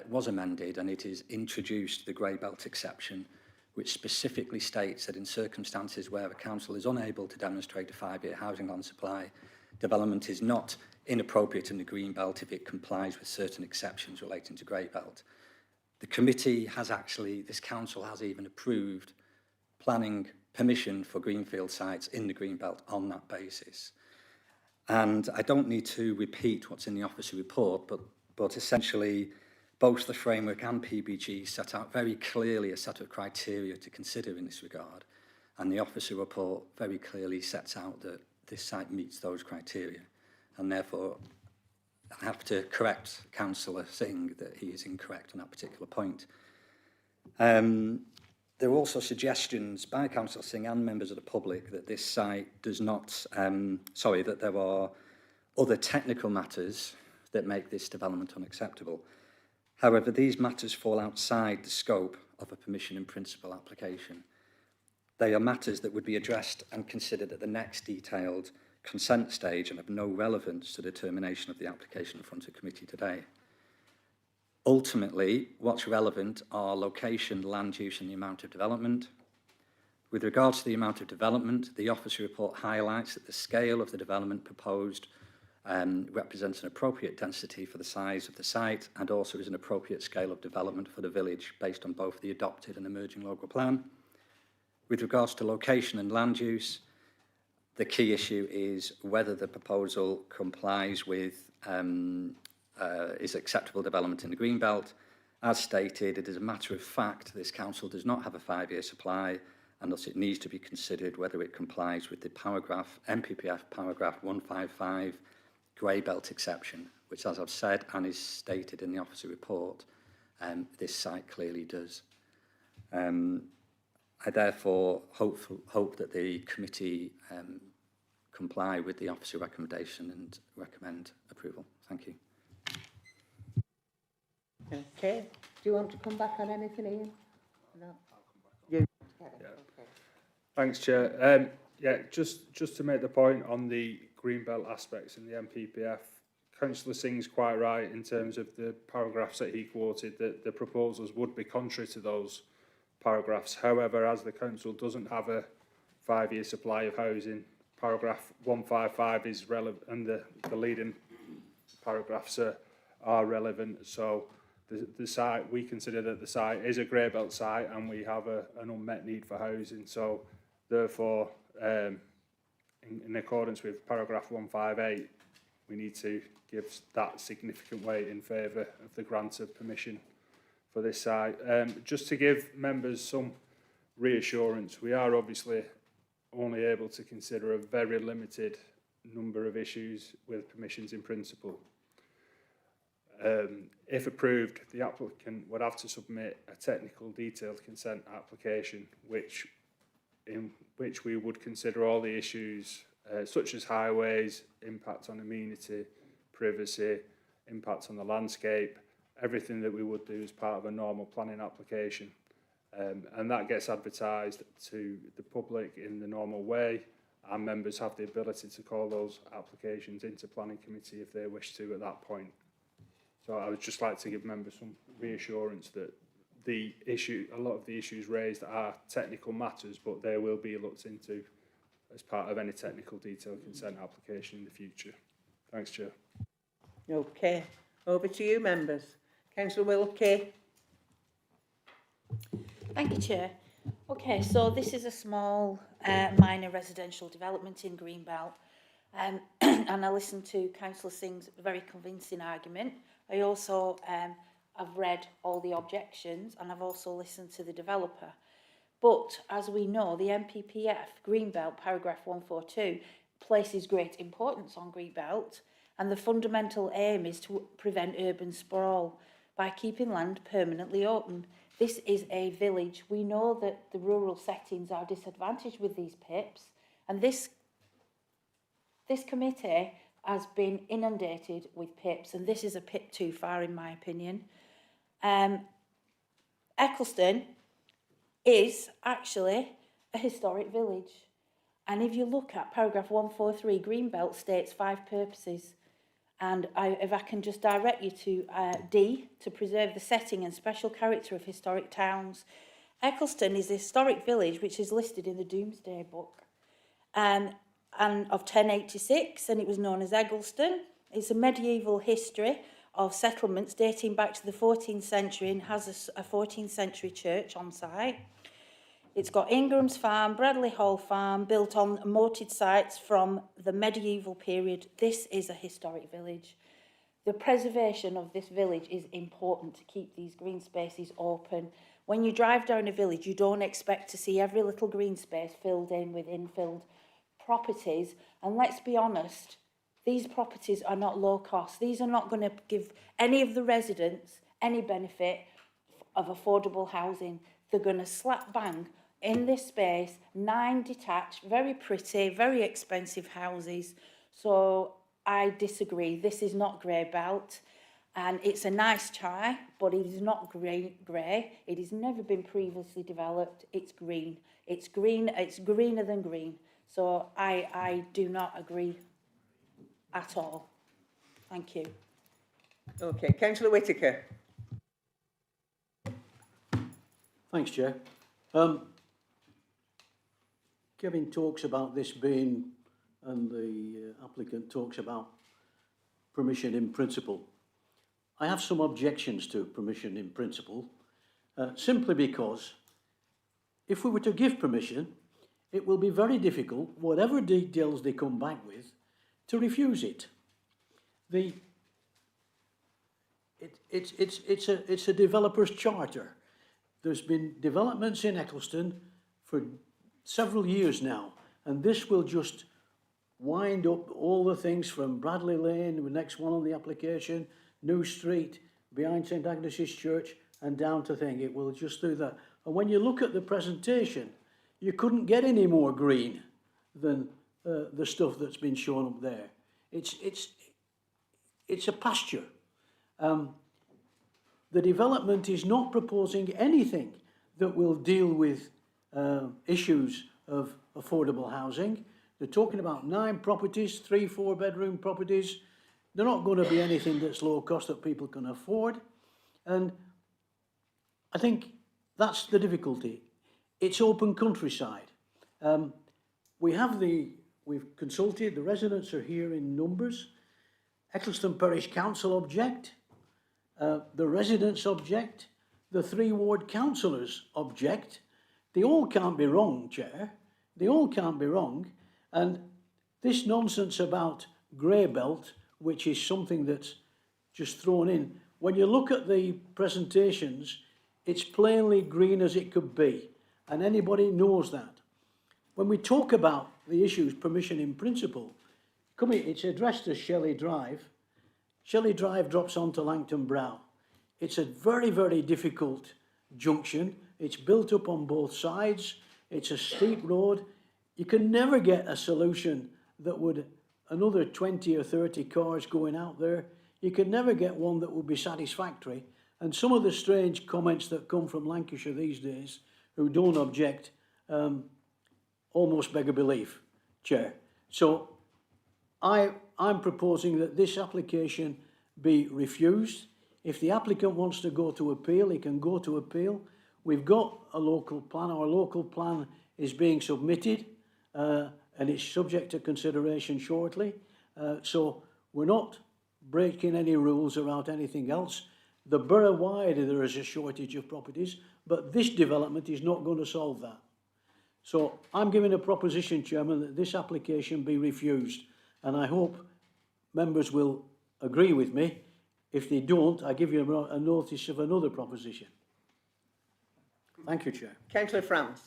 was amended and it is introduced the grey belt exception, which specifically states that in circumstances where a council is unable to demonstrate a 5-year housing on supply, development is not inappropriate in the green belt if it complies with certain exceptions relating to grey belt. The committee has actually, this council has even approved planning permission for greenfield sites in the green belt on that basis. And I don't need to repeat what's in the officer report, but essentially both the framework and PBG set out very clearly a set of criteria to consider in this regard. And the officer report very clearly sets out that this site meets those criteria. And therefore, I have to correct Councillor Singh that he is incorrect on that particular point. There were also suggestions by Councillor Singh and members of the public that this site does not, that there are other technical matters that make this development unacceptable. However, these matters fall outside the scope of a permission in principle application. They are matters that would be addressed and considered at the next detailed consent stage and have no relevance to the determination of the application in front of the committee today. Ultimately, what's relevant are location, land use and the amount of development. With regards to the amount of development, the officer report highlights that the scale of the development proposed represents an appropriate density for the size of the site and also is an appropriate scale of development for the village based on both the adopted and emerging local plan. With regards to location and land use, the key issue is whether the proposal complies with is acceptable development in the Greenbelt. As stated, it is a matter of fact this council does not have a 5-year supply and thus it needs to be considered whether it complies with the paragraph, MPPF paragraph 155 grey belt exception, which, as I've said and is stated in the officer report, this site clearly does. I therefore hope that the committee comply with the officer recommendation and recommend approval. Thank you. Okay. Do you want to come back on anything, Ian? No. You? Yeah. Okay. Thanks, Chair. Yeah, just to make the point on the greenbelt aspects in the MPPF, Councillor Singh's quite right in terms of the paragraphs that he quoted, that the proposals would be contrary to those paragraphs. However, as the council doesn't have a 5-year supply of housing, paragraph 155 is relevant, and the leading paragraphs are relevant. So the site, we consider that the site is a grey belt site, and we have an unmet need for housing. So therefore, in accordance with paragraph 158, we need to give that significant weight in favour of the grant of permission for this site. Just to give members some reassurance, we are obviously only able to consider a very limited number of issues with permissions in principle. If approved, the applicant would have to submit a technical detailed consent application, in which we would consider all the issues such as highways, impact on amenity, privacy, impact on the landscape, everything that we would do as part of a normal planning application. And that gets advertised to the public in the normal way, and members have the ability to call those applications into planning committee if they wish to at that point. So I would just like to give members some reassurance that a lot of the issues raised are technical matters, but they will be looked into as part of any technical detailed consent application in the future. Thanks, Chair. Okay. Over to you, members. Councillor Wilkie. Thank you, Chair. Okay, so this is a small minor residential development in Greenbelt, and I listened to Councillor Singh's very convincing argument. I also have read all the objections, and I've also listened to the developer. But as we know, the MPPF Greenbelt paragraph 142 places great importance on Greenbelt, and the fundamental aim is to prevent urban sprawl by keeping land permanently open. This is a village. We know that the rural settings are disadvantaged with these PIPs, and this committee has been inundated with PIPs, and this is a PIP too far, in my opinion. Eccleston is actually a historic village, and if you look at paragraph 143, Greenbelt states 5 purposes. And if I can just direct you to D, to preserve the setting and special character of historic towns. Eccleston is a historic village which is listed in the Domesday Book and of 1086, and it was known as Eccleston. It's a medieval history of settlements dating back to the 14th century and has a 14th century church on site. It's got Ingram's Farm, Bradley Hall Farm, built on moated sites from the medieval period. This is a historic village. The preservation of this village is important to keep these green spaces open. When you drive down a village, you don't expect to see every little green space filled in with infilled properties. And let's be honest, these properties are not low cost. These are not going to give any of the residents any benefit of affordable housing. They're going to slap bang in this space 9 detached, very pretty, very expensive houses. So I disagree. This is not grey belt, and it's a nice try, but it is not grey. It has never been previously developed. It's green. It's green. It's greener than green. So I do not agree at all. Thank you. Okay, Councillor Whittaker. Thanks, Chair. Kevin talks about this being, and the applicant talks about permission in principle. I have some objections to permission in principle, simply because if we were to give permission, it will be very difficult, whatever details they come back with, to refuse it. It's a developer's charter. There's been developments in Eccleston for several years now, and this will just wind up all the things from Bradley Lane, the next one on the application, New Street, behind St Agnes's Church, and down to thing. It will just do that. And when you look at the presentation, you couldn't get any more green than the stuff that's been shown up there. It's a pasture. The development is not proposing anything that will deal with issues of affordable housing. They're talking about 9 properties, 3 4-bedroom properties. They're not going to be anything that's low cost that people can afford. And I think that's the difficulty. It's open countryside. We've consulted, the residents are here in numbers. Eccleston Parish Council object. The residents object. The 3 ward councillors object. They all can't be wrong, Chair. They all can't be wrong. And this nonsense about grey belt, which is something that's just thrown in, when you look at the presentations, it's plainly green as it could be. And anybody knows that. When we talk about the issues, permission in principle, it's addressed as Shelley Drive. Shelley Drive drops onto Langton Brow. It's a very, very difficult junction. It's built up on both sides. It's a steep road. You can never get a solution that would, another 20 or 30 cars going out there, you could never get one that would be satisfactory. And some of the strange comments that come from Lancashire these days, who don't object, almost beg a belief, Chair. So I'm proposing that this application be refused. If the applicant wants to go to appeal, he can go to appeal. We've got a local plan. Our local plan is being submitted and it's subject to consideration shortly. So we're not breaking any rules around anything else. The borough-wide there is a shortage of properties, but this development is not going to solve that. So I'm giving a proposition, Chairman, that this application be refused, and I hope members will agree with me. If they don't, I give you a notice of another proposition. Thank you, Chair. Councillor France.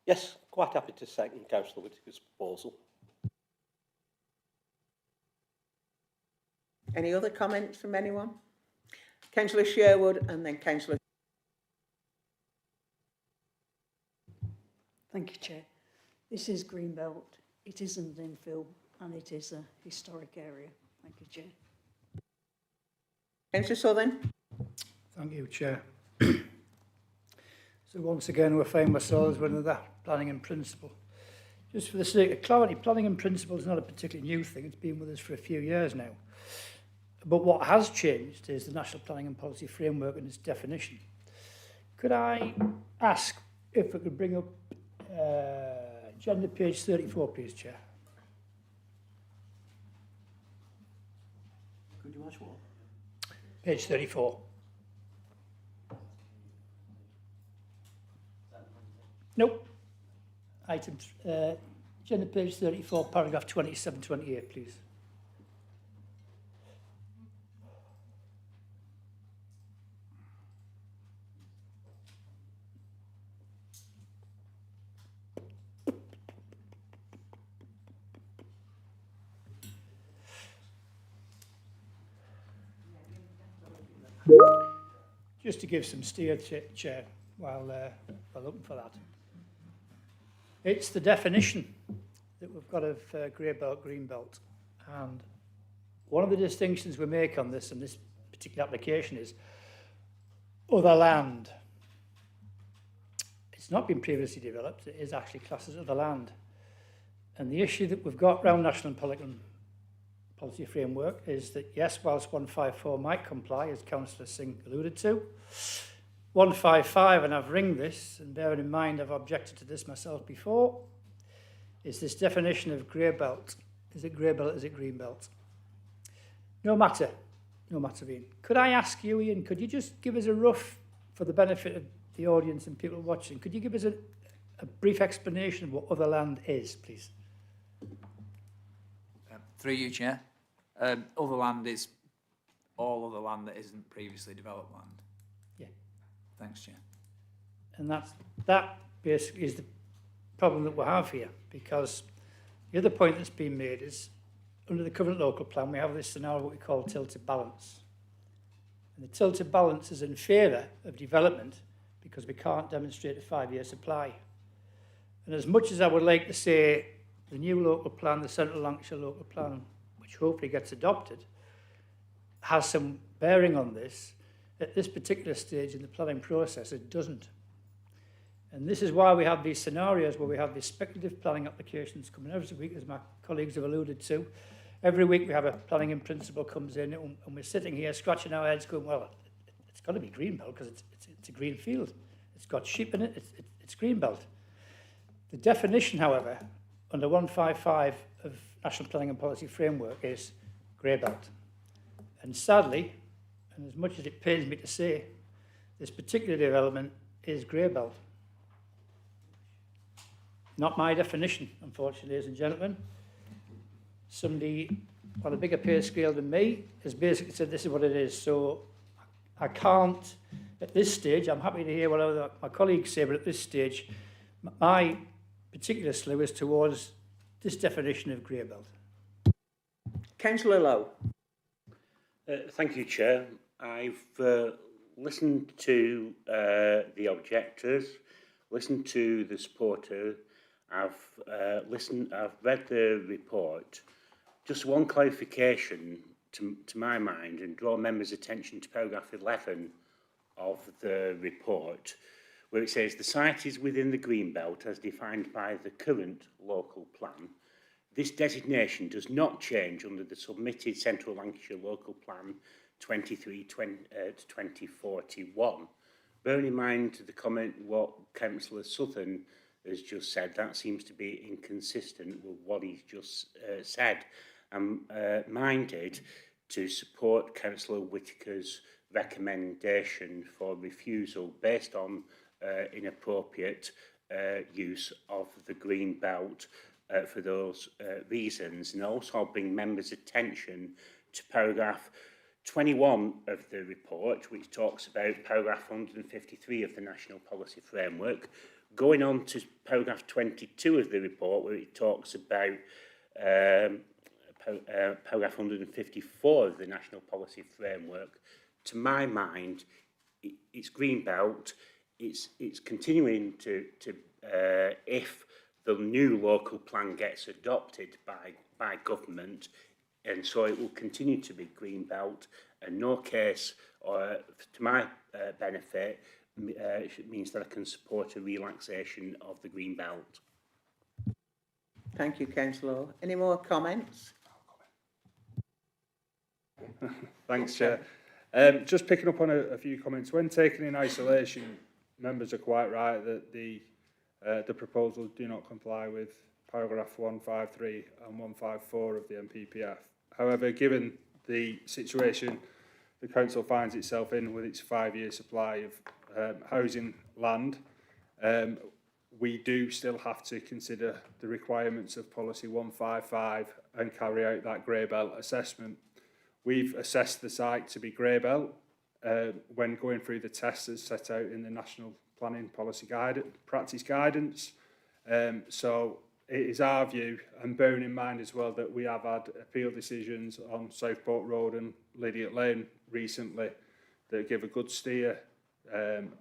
Yes, quite happy to second Councillor Whittaker's proposal. Any other comments from anyone? Councillor Sherwood and then Councillor... Thank you, Chair. This is Greenbelt. It isn't infill and it is a historic area. Thank you, Chair. Councillor Southern. Thank you, Chair. So once again, we're finding ourselves with another planning in principle. Just for the sake of clarity, planning in principle is not a particularly new thing. It's been with us for a few years now. But what has changed is the National Planning and Policy Framework and its definition. Could I ask if we could bring up agenda page 34, please, Chair? Could you ask what? Page 34. Nope. Item, agenda page 34, paragraph 27-28, please. Just to give some steer, Chair, while looking for that. It's the definition that we've got of grey belt, green belt. And one of the distinctions we make on this, and this particular application, is other land. It's not been previously developed, it is actually classed as other land. And the issue that we've got around National Policy Framework is that, yes, whilst 154 might comply, as Councillor Singh alluded to, 155, and I've ringed this, and bearing in mind I've objected to this myself before, is this definition of grey belt. Is it grey belt, is it green belt? No matter, Ian. Could I ask you, Ian, could you just give us a rough, for the benefit of the audience and people watching, could you give us a brief explanation of what other land is, please? Through you, Chair. Other land is all other land that isn't previously developed land. Yeah. Thanks, Chair. And that basically is the problem that we have here, because the other point that's been made is under the current local plan, we have this scenario what we call tilted balance. And the tilted balance is in favour of development because we can't demonstrate a 5-year supply. And as much as I would like to say the new local plan, the Central Lancashire local plan, which hopefully gets adopted, has some bearing on this, at this particular stage in the planning process, it doesn't. And this is why we have these scenarios where we have these speculative planning applications coming every week, as my colleagues have alluded to. Every week we have a planning in principle comes in, and we're sitting here scratching our heads going, well, it's got to be greenbelt because it's a green field. It's got sheep in it, it's greenbelt. The definition, however, under 155 of National Planning and Policy Framework is grey belt. And sadly, and as much as it pains me to say, this particular development is grey belt. Not my definition, unfortunately, ladies and gentlemen. Somebody on a bigger pay scale than me has basically said this is what it is. So I can't, at this stage, I'm happy to hear what other my colleagues say, but at this stage, my particular slew is towards this definition of grey belt. Councillor Lowe. Thank you, Chair. I've listened to the objectors, listened to the supporter. I've read the report. Just one clarification to my mind and draw members' attention to paragraph 11 of the report, where it says the site is within the green belt as defined by the current local plan. This designation does not change under the submitted Central Lancashire Local Plan 23-2041. Bearing in mind the comment what Councillor Southern has just said, that seems to be inconsistent with what he's just said. I'm minded to support Councillor Whitaker's recommendation for refusal based on inappropriate use of the green belt for those reasons, and also bring members' attention to paragraph 21 of the report, which talks about paragraph 153 of the National Policy Framework, going on to paragraph 22 of the report, where it talks about paragraph 154 of the National Policy Framework. To my mind, it's green belt. It's continuing to if the new local plan gets adopted by government, and so it will continue to be green belt, and no case, or to my benefit, means that I can support a relaxation of the green belt. Thank you, Councillor. Any more comments? Thanks, Chair. Just picking up on a few comments. When taken in isolation, members are quite right that the proposals do not comply with paragraph 153 and 154 of the NPPF. However, given the situation the council finds itself in with its 5-year supply of housing land, we do still have to consider the requirements of policy 155 and carry out that grey belt assessment. We've assessed the site to be grey belt when going through the tests as set out in the National Planning Policy Practice Guidance. So it is our view, and bearing in mind as well that we have had appeal decisions on Southport Road and Lydiate Lane recently that give a good steer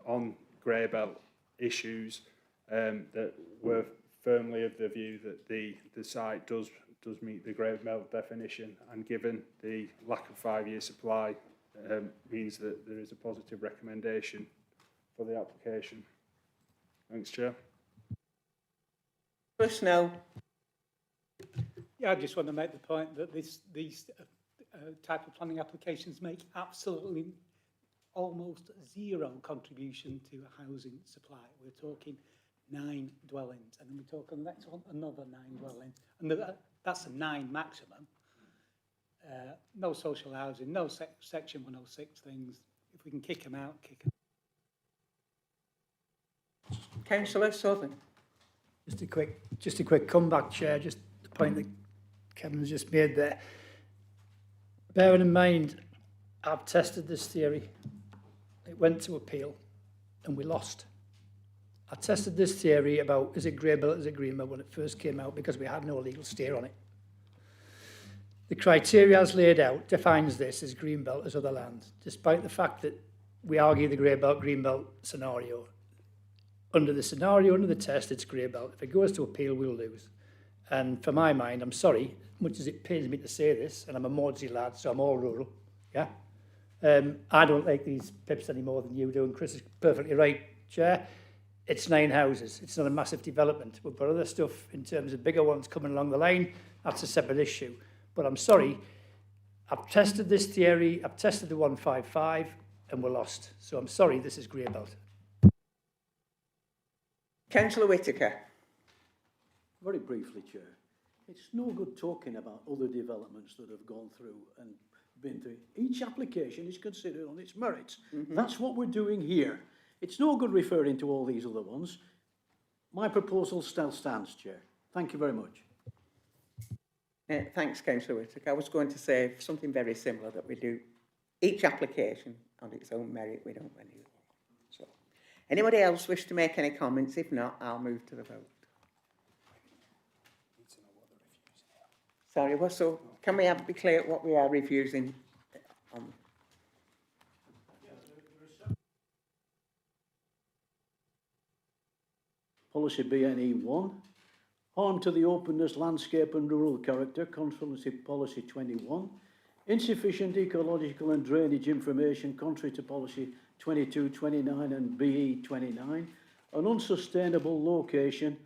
on grey belt issues, that we're firmly of the view that the site does meet the grey belt definition, and given the lack of 5-year supply means that there is a positive recommendation for the application. Thanks, Chair. Chris, no. Yeah, I just want to make the point that these type of planning applications make absolutely almost zero contribution to housing supply. We're talking 9 dwellings, and then we talk on the next one, another 9 dwellings, and that's a 9 maximum. No social housing, no section 106 things. If we can kick them out, kick them. Councillor Southern. Just a quick comeback, Chair, just the point that Kevin's just made there. Bearing in mind, I've tested this theory. It went to appeal and we lost. I tested this theory about is it grey belt, is it green belt when it first came out because we had no legal steer on it. The criteria as laid out defines this as green belt as other land, despite the fact that we argue the grey belt, green belt scenario. Under the scenario, under the test, it's grey belt. If it goes to appeal, we'll lose. And for my mind, I'm sorry, much as it pains me to say this, and I'm a Maudsley lad, so I'm all rural, yeah? I don't like these pips any more than you do, and Chris is perfectly right, Chair. It's 9 houses. It's not a massive development. We've got other stuff in terms of bigger ones coming along the line. That's a separate issue. But I'm sorry, I've tested this theory, I've tested the 155, and we're lost. So I'm sorry, this is grey belt. Councillor Whitaker. Very briefly, Chair. It's no good talking about other developments that have gone through and been through. Each application is considered on its merits. That's what we're doing here. It's no good referring to all these other ones. My proposal still stands, Chair. Thank you very much. Thanks, Councillor Whitaker. I was going to say something very similar, that we do each application on its own merit. We don't renew. So, anybody else wish to make any comments? If not, I'll move to the vote. Sorry, so can we be clear what we are refusing on? Policy BNE 1. Harm to the openness, landscape and rural character, Conservancy Policy 21. Insufficient ecological and drainage information, contrary to Policy 22, 29 and BE 29. An unsustainable location,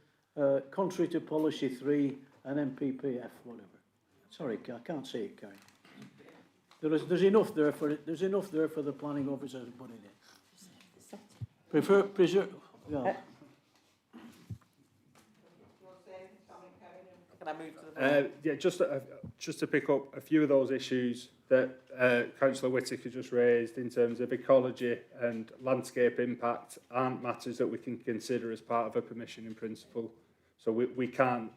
contrary to Policy 3 and MPPF, whatever. Sorry, I can't see it, Carrie. There's enough there for it. There's enough there for the planning officer to put it in. Preserve. Yeah. Can I move to the vote? Yeah, just to pick up a few of those issues that Councillor Whitaker just raised in terms of ecology and landscape impact aren't matters that we can consider as part of a permission in principle. So we can't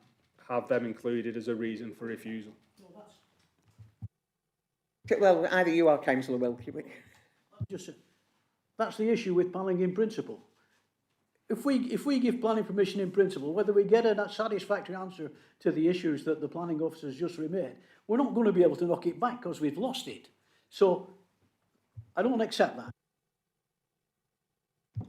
have them included as a reason for refusal. Well, either you or Councillor Wilkie. That's the issue with planning in principle. If we give planning permission in principle, whether we get a satisfactory answer to the issues that the planning officers just remade, we're not going to be able to knock it back because we've lost it. So I don't accept that.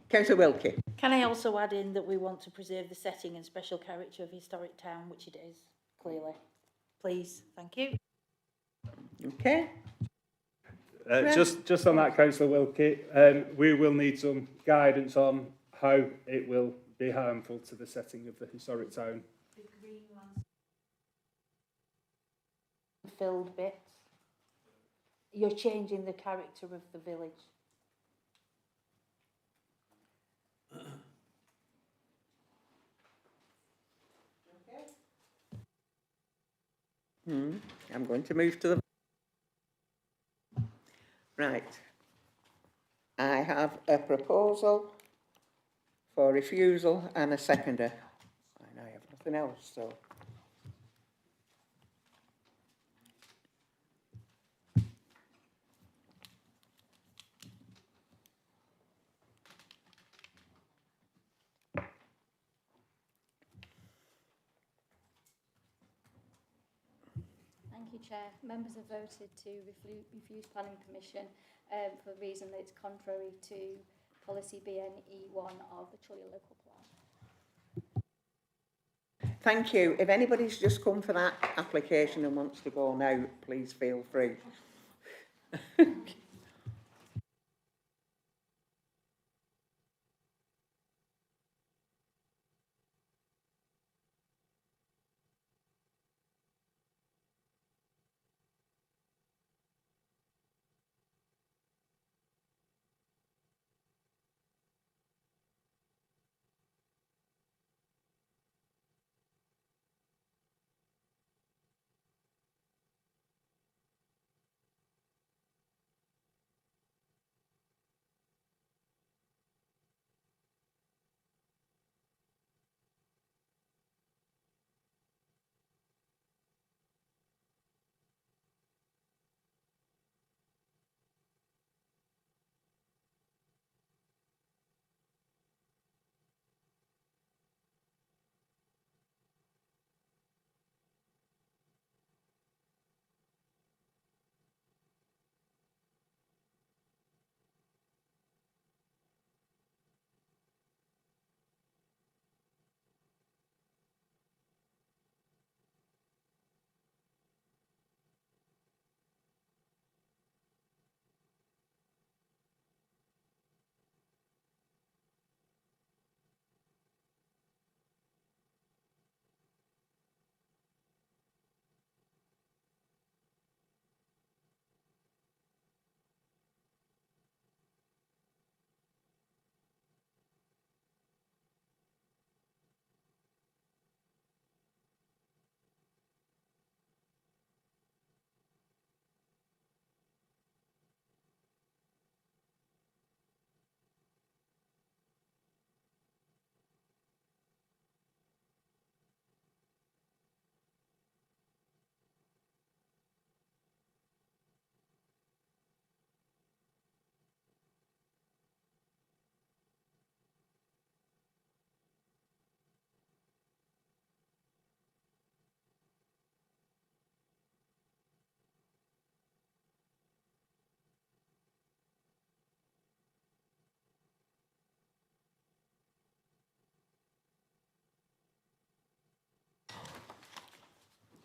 Councillor Wilkie. Can I also add in that we want to preserve the setting and special character of historic town, which it is, clearly. Please, thank you. Okay. Just on that, Councillor Wilkie, we will need some guidance on how it will be harmful to the setting of the historic town. The green ones. Filled bits. You're changing the character of the village. I'm going to move to the... Right. I have a proposal for refusal and a seconder. And I have nothing else, so... Thank you, Chair. Members have voted to refuse planning permission for the reason that it's contrary to Policy BNE1 of the Chorley Local Plan. Thank you. If anybody's just come for that application and wants to go now, please feel free.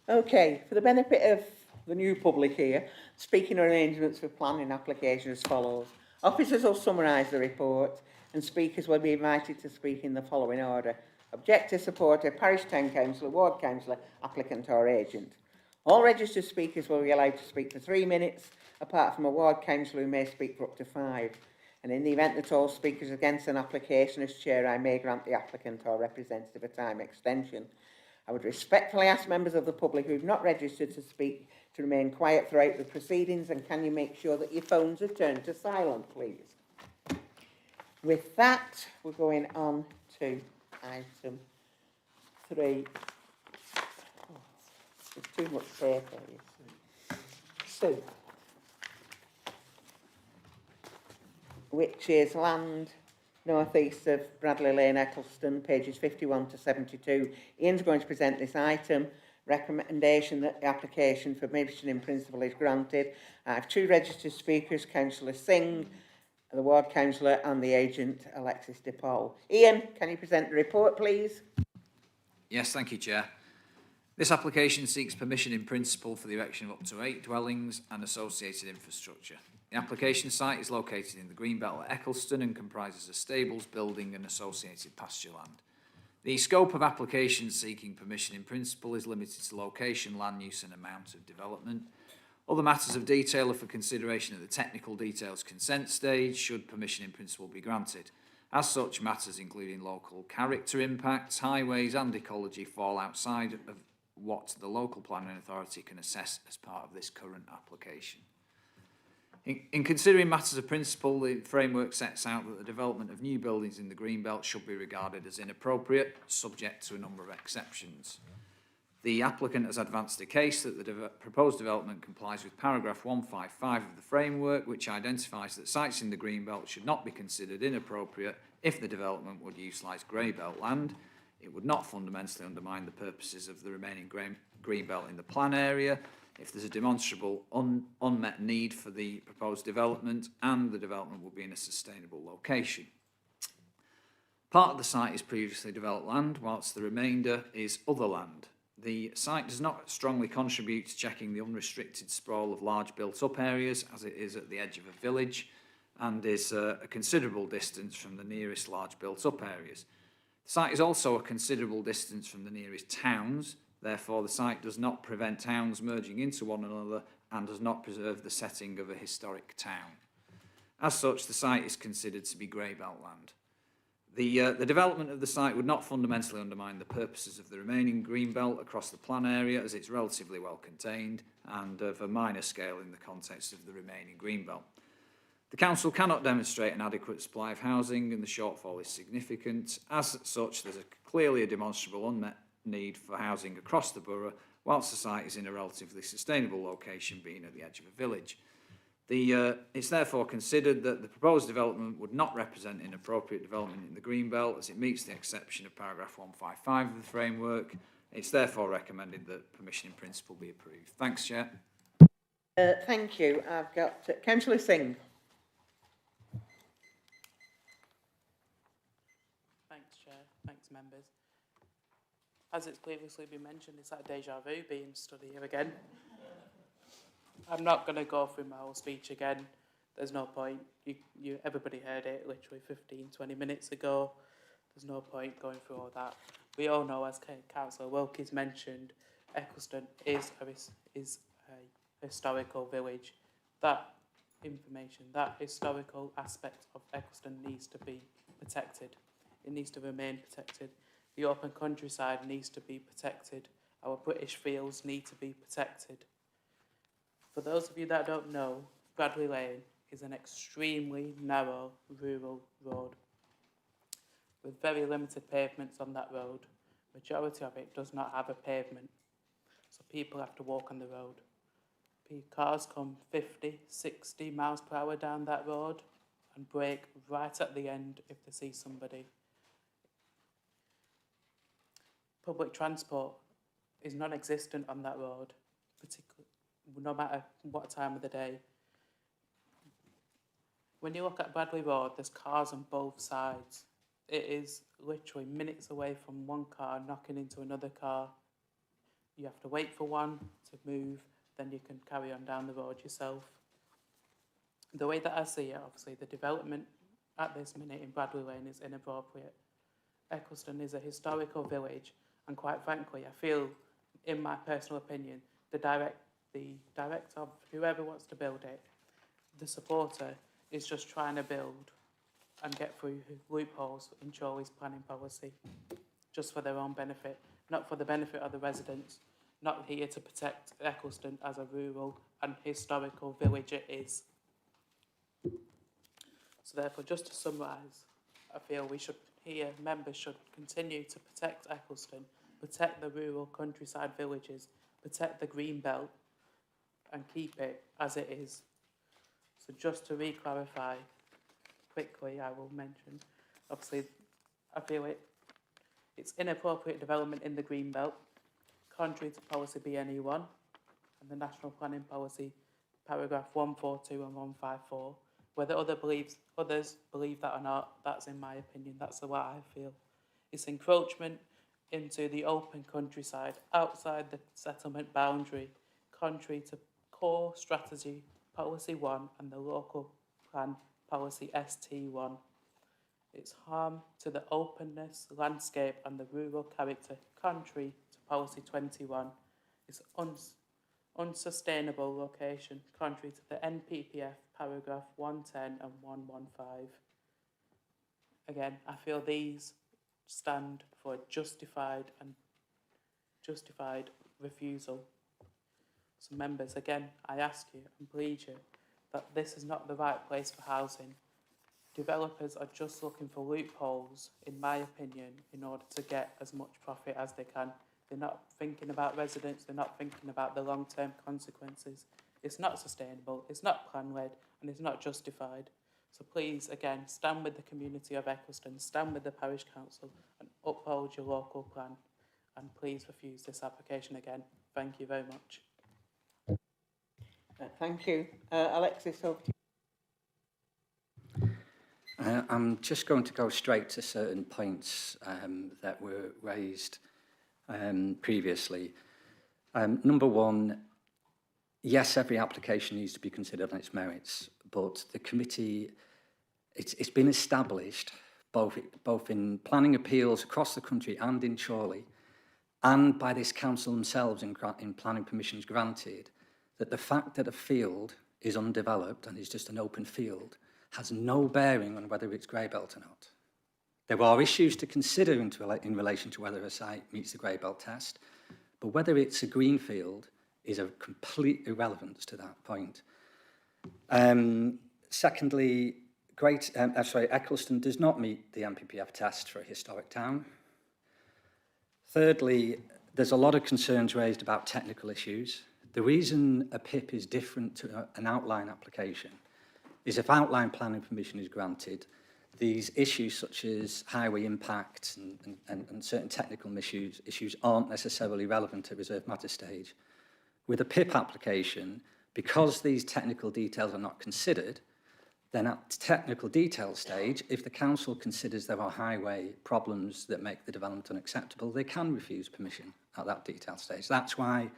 Okay, for the benefit of the new public here, speaking arrangements for planning application as follows. Officers will summarise the report and speakers will be invited to speak in the following order. Objector, supporter, parish town councillor, ward councillor, applicant or agent. All registered speakers will be allowed to speak for 3 minutes, apart from a ward councillor who may speak for up to 5. And in the event that all speakers against an application as chair, I may grant the applicant or representative a time extension. I would respectfully ask members of the public who have not registered to speak to remain quiet throughout the proceedings, and can you make sure that your phones are turned to silent, please? With that, we're going on to item 3. Oh, there's too much paper, you see. So, which is land north east of Bradley Lane, Eccleston, pages 51 to 72. Ian's going to present this item. Recommendation that the application for permission in principle is granted. I have 2 registered speakers, Councillor Singh, the ward councillor, and the agent, Alexis DePaul. Ian, can you present the report, please? Yes, thank you, Chair. This application seeks permission in principle for the erection of up to 8 dwellings and associated infrastructure. The application site is located in the Greenbelt at Eccleston and comprises a stables, building and associated pasture land. The scope of applications seeking permission in principle is limited to location, land use and amount of development. Other matters of detail are for consideration at the technical details consent stage, should permission in principle be granted. As such, matters including local character impacts, highways and ecology fall outside of what the local planning authority can assess as part of this current application. In considering matters of principle, the framework sets out that the development of new buildings in the Greenbelt should be regarded as inappropriate, subject to a number of exceptions. The applicant has advanced a case that the proposed development complies with paragraph 155 of the framework, which identifies that sites in the Greenbelt should not be considered inappropriate if the development would utilise Greybelt land. It would not fundamentally undermine the purposes of the remaining Greenbelt in the plan area, if there's a demonstrable unmet need for the proposed development and the development will be in a sustainable location. Part of the site is previously developed land, whilst the remainder is other land. The site does not strongly contribute to checking the unrestricted sprawl of large built-up areas, as it is at the edge of a village, and is a considerable distance from the nearest large built-up areas. The site is also a considerable distance from the nearest towns. Therefore, the site does not prevent towns merging into one another and does not preserve the setting of a historic town. As such, the site is considered to be Greybelt land. The development of the site would not fundamentally undermine the purposes of the remaining Greenbelt across the plan area, as it's relatively well contained and of a minor scale in the context of the remaining Greenbelt. The council cannot demonstrate an adequate supply of housing and the shortfall is significant. As such, there's clearly a demonstrable unmet need for housing across the borough, whilst the site is in a relatively sustainable location, being at the edge of a village. It's therefore considered that the proposed development would not represent inappropriate development in the Greenbelt, as it meets the exception of paragraph 155 of the framework. It's therefore recommended that permission in principle be approved. Thanks, Chair. Thank you. I've got Councillor Singh. Thanks, Chair. Thanks, members. As it's previously been mentioned, it's like deja vu being stood here again. I'm not going to go through my whole speech again. There's no point. Everybody heard it literally 15, 20 minutes ago. There's no point going through all that. We all know, as Councillor Wilkes mentioned, Eccleston is a historical village. That information, that historical aspect of Eccleston needs to be protected. It needs to remain protected. The open countryside needs to be protected. Our British fields need to be protected. For those of you that don't know, Bradley Lane is an extremely narrow rural road with very limited pavements on that road. Majority of it does not have a pavement, so people have to walk on the road. Cars come 50, 60 miles per hour down that road and brake right at the end if they see somebody. Public transport is non-existent on that road, particularly no matter what time of the day. When you look at Bradley Road, there's cars on both sides. It is literally minutes away from one car knocking into another car. you have to wait for one to move, then you can carry on down the road yourself. The way that I see it, obviously, the development at this minute in Bradley Lane is inappropriate. Eccleston is a historical village, and quite frankly, I feel, in my personal opinion, the director of whoever wants to build it, the supporter, is just trying to build and get through loopholes in Chorley's planning policy, just for their own benefit, not for the benefit of the residents, not here to protect Eccleston as a rural and historical village it is. So therefore, just to summarise, I feel we should here, members should continue to protect Eccleston, protect the rural countryside villages, protect the green belt, and keep it as it is. So just to re-clarify quickly, I will mention, obviously, I feel it's inappropriate development in the green belt, contrary to policy BNE1 and the National Planning Policy, paragraph 142 and 154. Whether others believe that or not, that's in my opinion, that's what I feel. It's encroachment into the open countryside outside the settlement boundary, contrary to core strategy policy 1 and the local plan policy ST1. It's harm to the openness, landscape and the rural character, contrary to policy 21. It's unsustainable location, contrary to the NPPF paragraph 110 and 115. Again, I feel these stand for a justified refusal. So members, again, I ask you and plead you that this is not the right place for housing. Developers are just looking for loopholes, in my opinion, in order to get as much profit as they can. They're not thinking about residents, they're not thinking about the long-term consequences. It's not sustainable, it's not plan-led, and it's not justified. So please, again, stand with the community of Eccleston, stand with the parish council, and uphold your local plan. And please refuse this application again. Thank you very much. Thank you. Alexis, over to you. I'm just going to go straight to certain points that were raised previously. Number one, yes, every application needs to be considered on its merits, but the committee, it's been established both in planning appeals across the country and in Chorley, and by this council themselves in planning permissions granted, that the fact that a field is undeveloped and is just an open field has no bearing on whether it's grey belt or not. There are issues to consider in relation to whether a site meets the grey belt test, but whether it's a green field is of complete irrelevance to that point. Secondly, Eccleston does not meet the MPPF test for a historic town. Thirdly, there's a lot of concerns raised about technical issues. The reason a PIP is different to an outline application is if outline planning permission is granted, these issues such as highway impact and certain technical issues aren't necessarily relevant at reserved matter stage. With a PIP application, because these technical details are not considered, then at technical detail stage, if the council considers there are highway problems that make the development unacceptable, they can refuse permission at that detail stage. That's why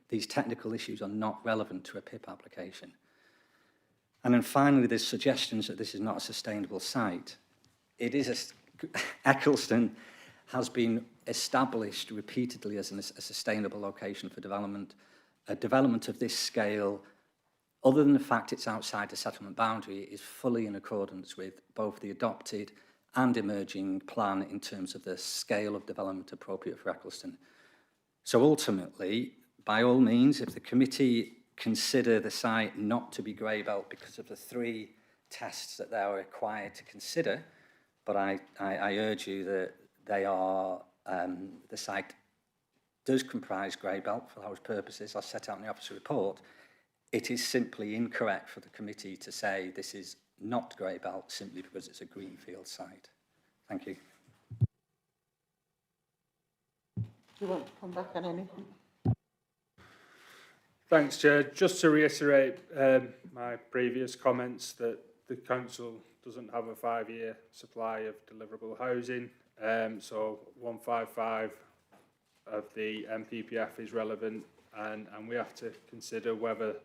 these technical issues are not relevant to a PIP application. And then finally, there's suggestions that this is not a sustainable site. It is Eccleston has been established repeatedly as a sustainable location for development. A development of this scale, other than the fact it's outside the settlement boundary, is fully in accordance with both the adopted and emerging plan in terms of the scale of development appropriate for Eccleston. So ultimately, by all means, if the committee consider the site not to be grey belt because of the 3 tests that they are required to consider, but I urge you that they are, the site does comprise grey belt for those purposes, as set out in the officer report. It is simply incorrect for the committee to say this is not grey belt simply because it's a greenfield site. Thank you. Do you want to come back on anything? Thanks, Chair. Just to reiterate my previous comments that the council doesn't have a 5-year supply of deliverable housing. So 155 of the MPPF is relevant, and we have to consider whether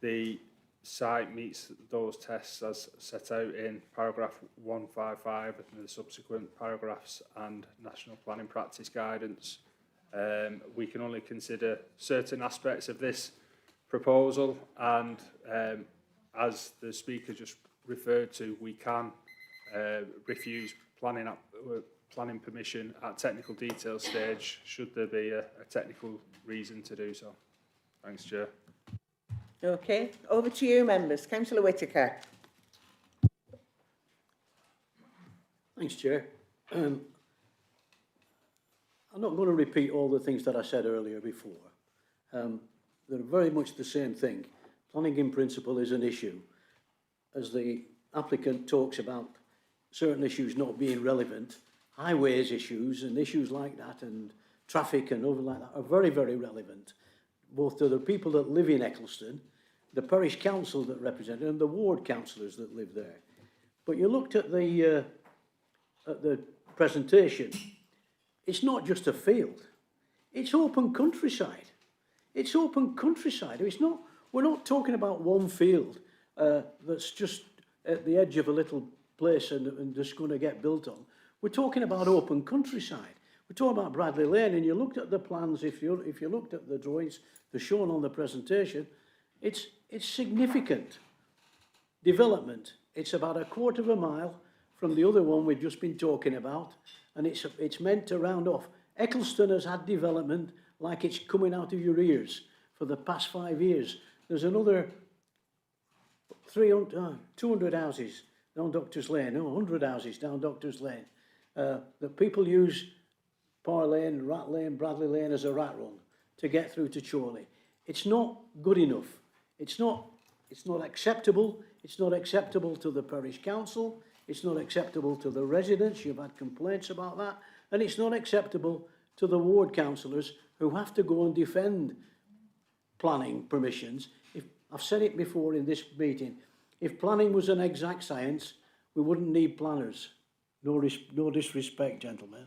the site meets those tests as set out in paragraph 155 and the subsequent paragraphs and National Planning Practice Guidance. We can only consider certain aspects of this proposal, and as the speaker just referred to, we can refuse planning permission at technical detail stage should there be a technical reason to do so. Thanks, Chair. Okay, over to you, members. Councillor Whittaker. Thanks, Chair. I'm not going to repeat all the things that I said earlier before. They're very much the same thing. Planning in principle is an issue. As the applicant talks about certain issues not being relevant, highways issues and issues like that and traffic and over like that are very, very relevant, both to the people that live in Eccleston, the parish council that represent it, and the ward councillors that live there. But you looked at the presentation, it's not just a field, it's open countryside. It's open countryside. It's not, we're not talking about one field that's just at the edge of a little place and just going to get built on. We're talking about open countryside. We're talking about Bradley Lane, and you looked at the plans, if you looked at the drawings, they're shown on the presentation, it's significant development. It's about a quarter of a mile from the other one we've just been talking about, and it's meant to round off. Eccleston has had development like it's coming out of your ears for the past 5 years. There's another 200 houses down Doctor's Lane, 100 houses down Doctor's Lane. That people use Pear Lane, Rat Lane, Bradley Lane as a rat run to get through to Chorley. It's not good enough. It's not acceptable. It's not acceptable to the parish council. It's not acceptable to the residents. You've had complaints about that. And it's not acceptable to the ward councillors who have to go and defend planning permissions. I've said it before in this meeting, if planning was an exact science, we wouldn't need planners. No disrespect, gentlemen.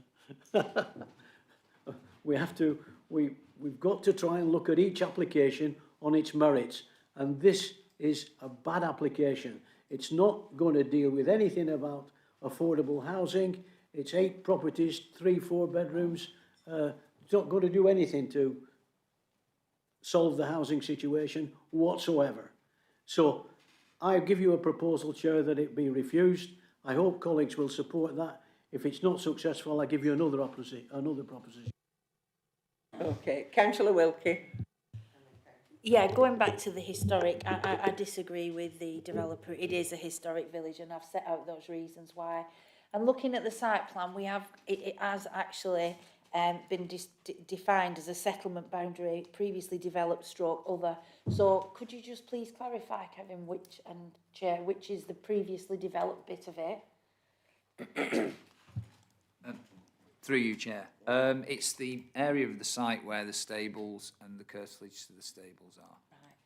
We've got to try and look at each application on its merits, and this is a bad application. It's not going to deal with anything about affordable housing. It's 8 properties, 3-4 bedrooms. It's not going to do anything to solve the housing situation whatsoever. So I give you a proposal, Chair, that it be refused. I hope colleagues will support that. If it's not successful, I give you another proposition. Okay, Councillor Wilkie. Yeah, going back to the historic, I disagree with the developer. It is a historic village, and I've set out those reasons why. And looking at the site plan, we have it has actually been defined as a settlement boundary, previously developed stroke other. So could you just please clarify, Kevin, Chair, which is the previously developed bit of it? Through you, Chair. It's the area of the site where the stables and the curtilage to the stables are. Right.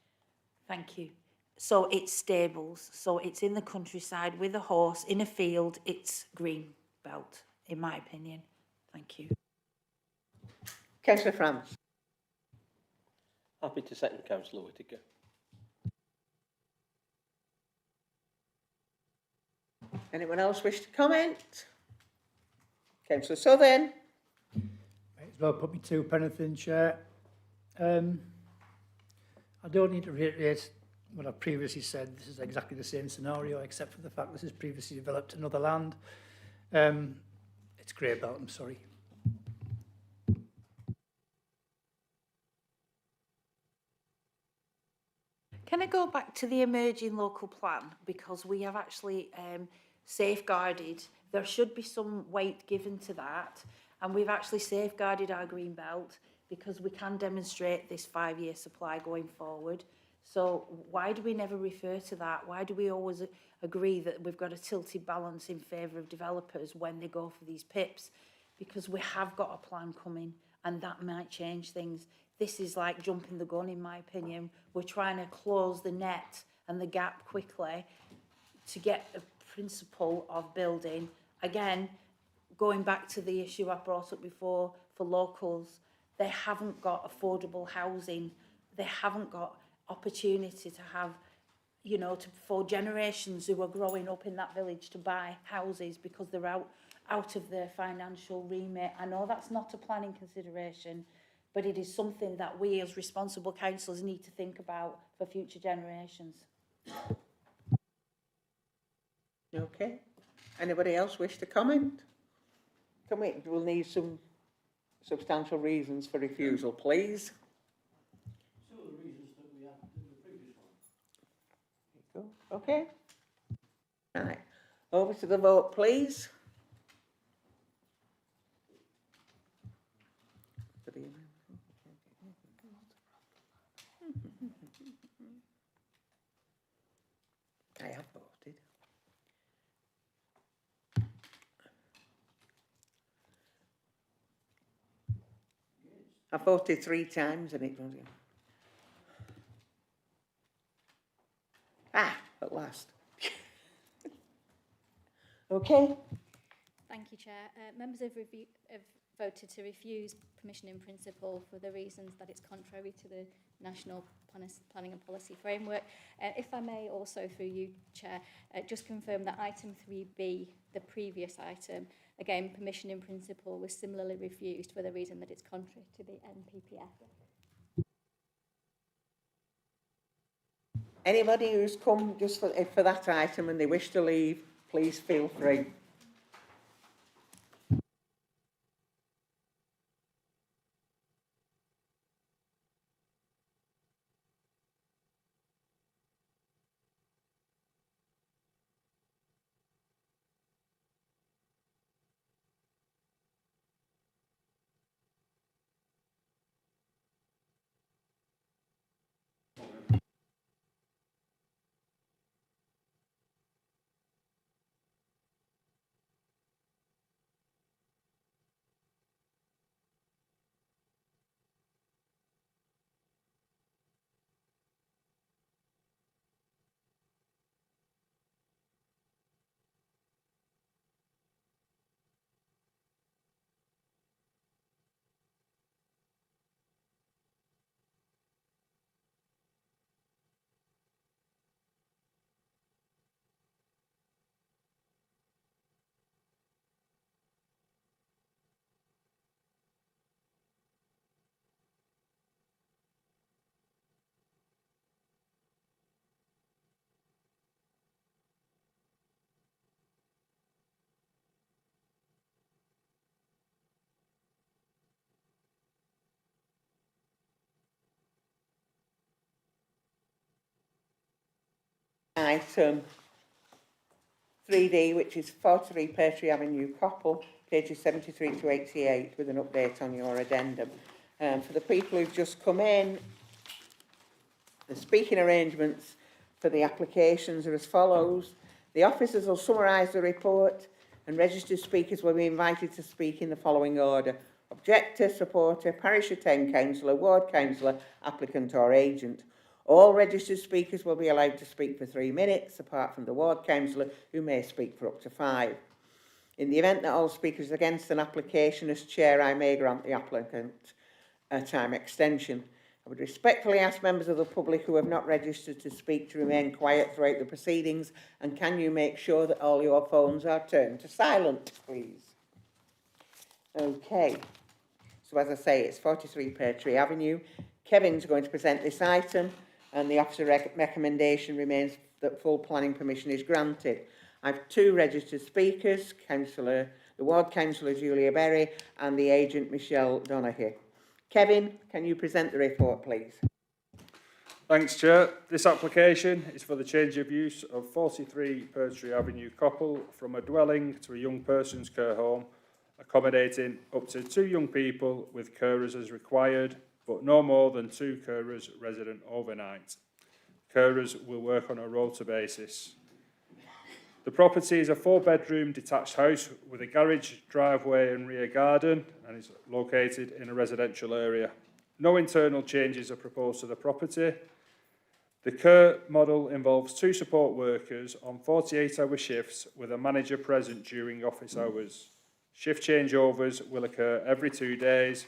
Thank you. So it's stables. So it's in the countryside with a horse, in a field. It's green belt, in my opinion. Thank you. Councillor France. Happy to second Councillor Whittaker. Anyone else wish to comment? Councillor Southern. Might as well put me 2 anything, Chair. I don't need to reiterate what I previously said. This is exactly the same scenario, except for the fact this is previously developed another land. It's grey belt, I'm sorry. Can I go back to the emerging local plan? Because we have actually safeguarded, there should be some weight given to that, and we've actually safeguarded our green belt because we can demonstrate this 5-year supply going forward. So why do we never refer to that? Why do we always agree that we've got a tilted balance in favour of developers when they go for these PIPs? Because we have got a plan coming, and that might change things. This is like jumping the gun, in my opinion. We're trying to close the net and the gap quickly to get a principle of building. Again, going back to the issue I brought up before for locals, they haven't got affordable housing. They haven't got opportunity to have, you know, for generations who are growing up in that village to buy houses because they're out of their financial remit. I know that's not a planning consideration, but it is something that we as responsible councillors need to think about for future generations. Okay. Anybody else wish to comment? We'll need some substantial reasons for refusal, please. Some of the reasons that we had in the previous one. Okay. Right. Over to the vote, please. I have voted. I voted 3 times and it wasn't. At last. Okay. Thank you, Chair. Members have voted to refuse permission in principle for the reasons that it's contrary to the National Planning and Policy Framework. If I may also, through you, Chair, just confirm that item 3B, the previous item, again, permission in principle was similarly refused for the reason that it's contrary to the NPPF. Anybody who's come just for that item and they wish to leave, please feel free. Item 3D, which is 43 Pear Avenue, Coppull, pages 73 to 88, with an update on your addendum. For the people who've just come in, the speaking arrangements for the applications are as follows. The officers will summarise the report and registered speakers will be invited to speak in the following order: objector, supporter, parish or town councillor, ward councillor, applicant or agent. All registered speakers will be allowed to speak for 3 minutes, apart from the ward councillor, who may speak for up to 5. In the event that all speakers are against an application, as chair, I may grant the applicant a time extension. I would respectfully ask members of the public who have not registered to speak to remain quiet throughout the proceedings, and can you make sure that all your phones are turned to silent, please? Okay. So as I say, it's 43 Pear Tree Avenue. Kevin's going to present this item, and the officer recommendation remains that full planning permission is granted. I have 2 registered speakers, the ward councillor Julia Berry and the agent Michelle Donaghy. Kevin, can you present the report, please? Thanks, Chair. This application is for the change of use of 43 Pear Tree Avenue, Coppull, from a dwelling to a young person's care home, accommodating up to 2 young people with carers as required, but no more than 2 carers resident overnight. Carers will work on a rota basis. The property is a 4-bedroom detached house with a garage, driveway and rear garden, and is located in a residential area. No internal changes are proposed to the property. The care model involves 2 support workers on 48-hour shifts with a manager present during office hours. Shift changeovers will occur every 2 days,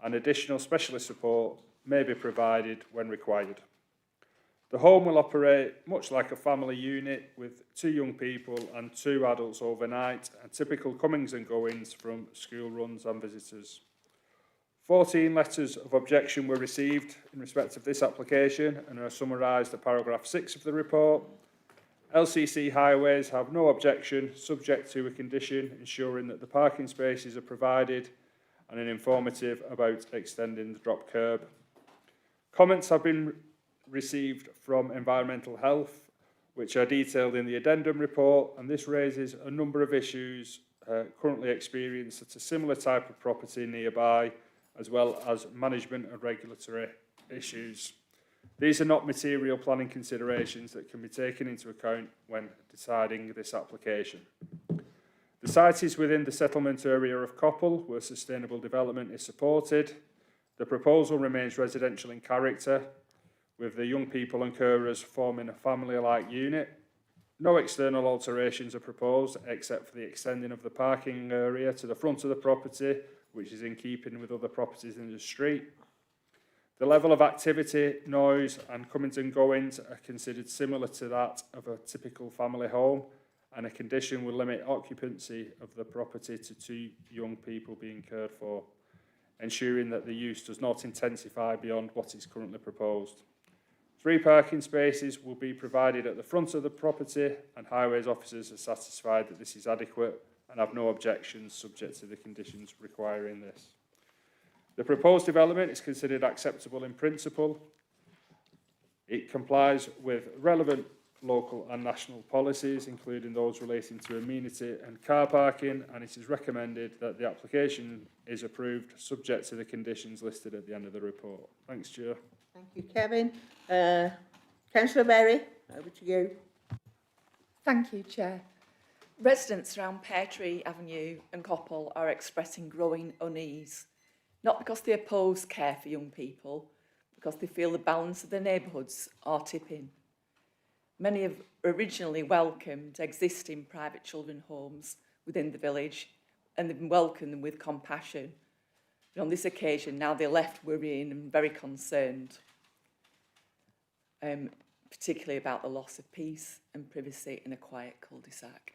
and additional specialist support may be provided when required. The home will operate much like a family unit with 2 young people and 2 adults overnight, and typical comings and goings from school runs and visitors. 14 letters of objection were received in respect of this application and are summarised at paragraph 6 of the report. LCC Highways have no objection, subject to a condition ensuring that the parking spaces are provided and an informative about extending the drop curb. Comments have been received from Environmental Health, which are detailed in the addendum report, and this raises a number of issues currently experienced at a similar type of property nearby, as well as management and regulatory issues. These are not material planning considerations that can be taken into account when deciding this application. The site is within the settlement area of Coppull, where sustainable development is supported. The proposal remains residential in character, with the young people and carers forming a family-like unit. No external alterations are proposed, except for the extending of the parking area to the front of the property, which is in keeping with other properties in the street. The level of activity, noise and comings and goings are considered similar to that of a typical family home, and a condition will limit occupancy of the property to 2 young people being cared for, ensuring that the use does not intensify beyond what is currently proposed. 3 parking spaces will be provided at the front of the property, and Highways officers are satisfied that this is adequate and have no objections subject to the conditions requiring this. The proposed development is considered acceptable in principle. It complies with relevant local and national policies, including those relating to amenity and car parking, and it is recommended that the application is approved subject to the conditions listed at the end of the report. Thanks, Chair. Thank you, Kevin. Councillor Berry, over to you. Thank you, Chair. Residents around Pear Tree Avenue and Coppull are expressing growing unease, not because they oppose care for young people, because they feel the balance of their neighbourhoods are tipping. Many have originally welcomed existing private children homes within the village, and they've welcomed them with compassion. But on this occasion, now they're left worrying and very concerned, particularly about the loss of peace and privacy in a quiet cul-de-sac.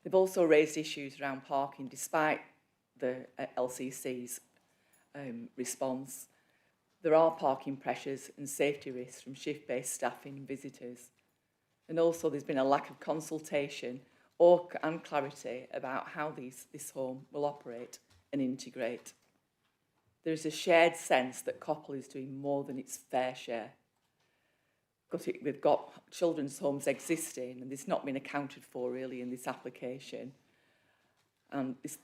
They've also raised issues around parking despite the LCC's response. There are parking pressures and safety risks from shift-based staffing and visitors. And also there's been a lack of consultation and clarity about how this home will operate and integrate. There is a shared sense that Coppull is doing more than its fair share. We've got children's homes existing, and it's not been accounted for really in this application. And just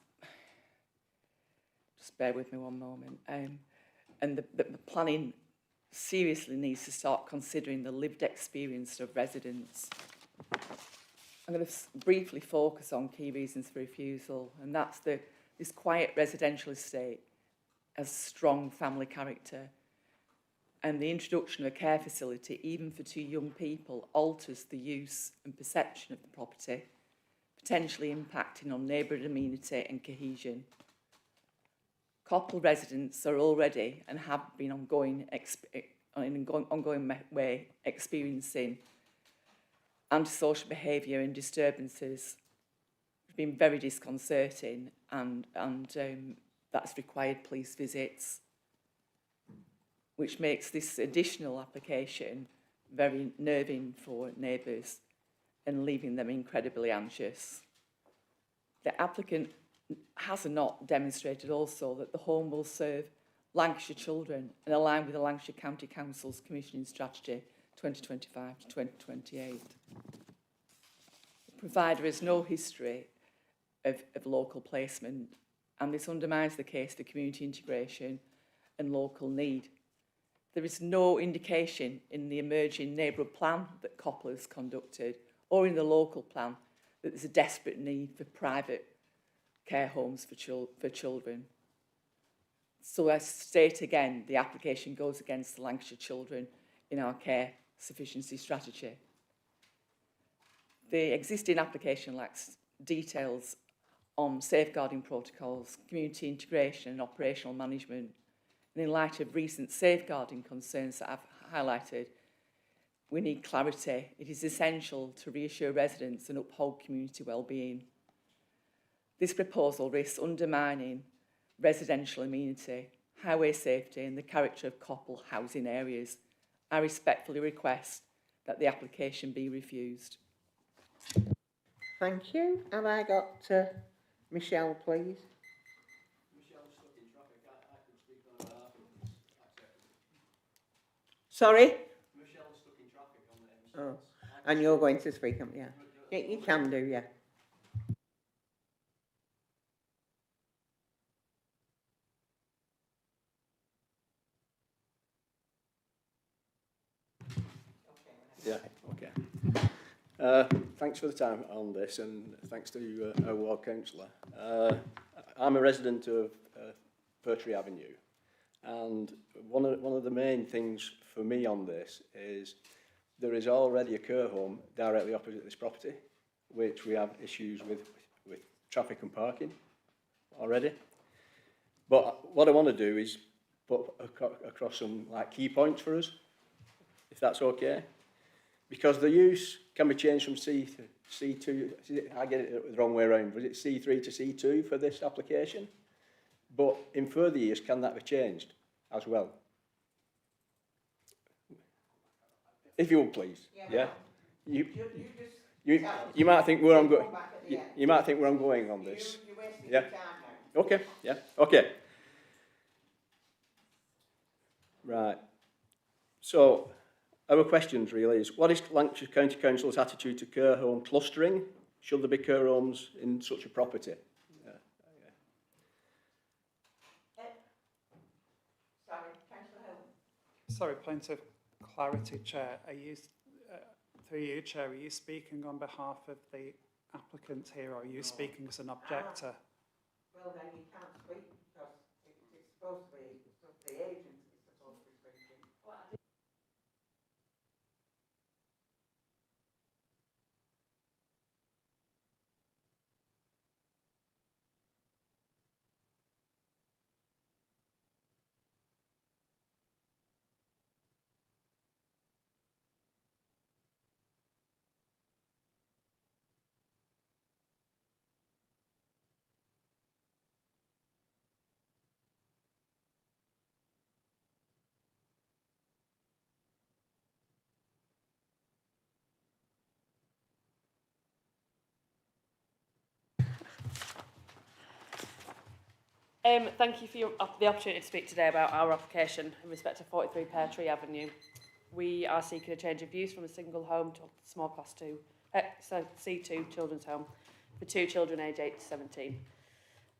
bear with me one moment. And the planning seriously needs to start considering the lived experience of residents. I'm going to briefly focus on key reasons for refusal, and that's this quiet residential estate has strong family character, and the introduction of a care facility, even for 2 young people, alters the use and perception of the property, potentially impacting on neighbourhood amenity and cohesion. Coppull residents are already and have been in an ongoing way experiencing antisocial behaviour and disturbances. It's been very disconcerting, and that's required police visits, which makes this additional application very nerving for neighbours and leaving them incredibly anxious. The applicant has not demonstrated also that the home will serve Lancashire children and align with the Lancashire County Council's commissioning strategy 2025 to 2028. The provider has no history of local placement, and this undermines the case for community integration and local need. There is no indication in the emerging neighbourhood plan that Coppull has conducted, or in the local plan, that there's a desperate need for private care homes for children. So I state again, the application goes against the Lancashire children in our care sufficiency strategy. The existing application lacks details on safeguarding protocols, community integration and operational management. And in light of recent safeguarding concerns that I've highlighted, we need clarity. It is essential to reassure residents and uphold community wellbeing. This proposal risks undermining residential amenity, highway safety and the character of Coppull housing areas. I respectfully request that the application be refused. Thank you. Have I got Michelle, please? Sorry? Michelle's stuck in traffic on the M6. Oh, and you're going to speak up, yeah. Yeah, you can do, yeah. Yeah, okay. Thanks for the time on this, and thanks to our ward councillor. I'm a resident of Fir Tree Avenue, and one of the main things for me on this is there is already a care home directly opposite this property, which we have issues with traffic and parking already. But what I want to do is put across some key points for us, if that's okay. Because the use can be changed from C to C2, I get it the wrong way around, was it C3 to C2 for this application? But in further years, can that be changed as well? If you would please, yeah? You might think where I'm going. You might think where I'm going on this. Yeah. Okay. Yeah. Okay. Right. So, our questions really is, what is Lancashire County Council's attitude to care home clustering? Should there be care homes in such a property? Sorry, point of clarity, Chair. Are you, through you, Chair, are you speaking on behalf of the applicant here, or are you speaking as an objector? Well, then you can't speak because it's supposed to be the agent is supposed to be speaking. Thank you for the opportunity to speak today about our application in respect to 43 Pear Tree Avenue. We are seeking a change of use from a single home to a small class 2, C2 children's home for 2 children aged 8 to 17.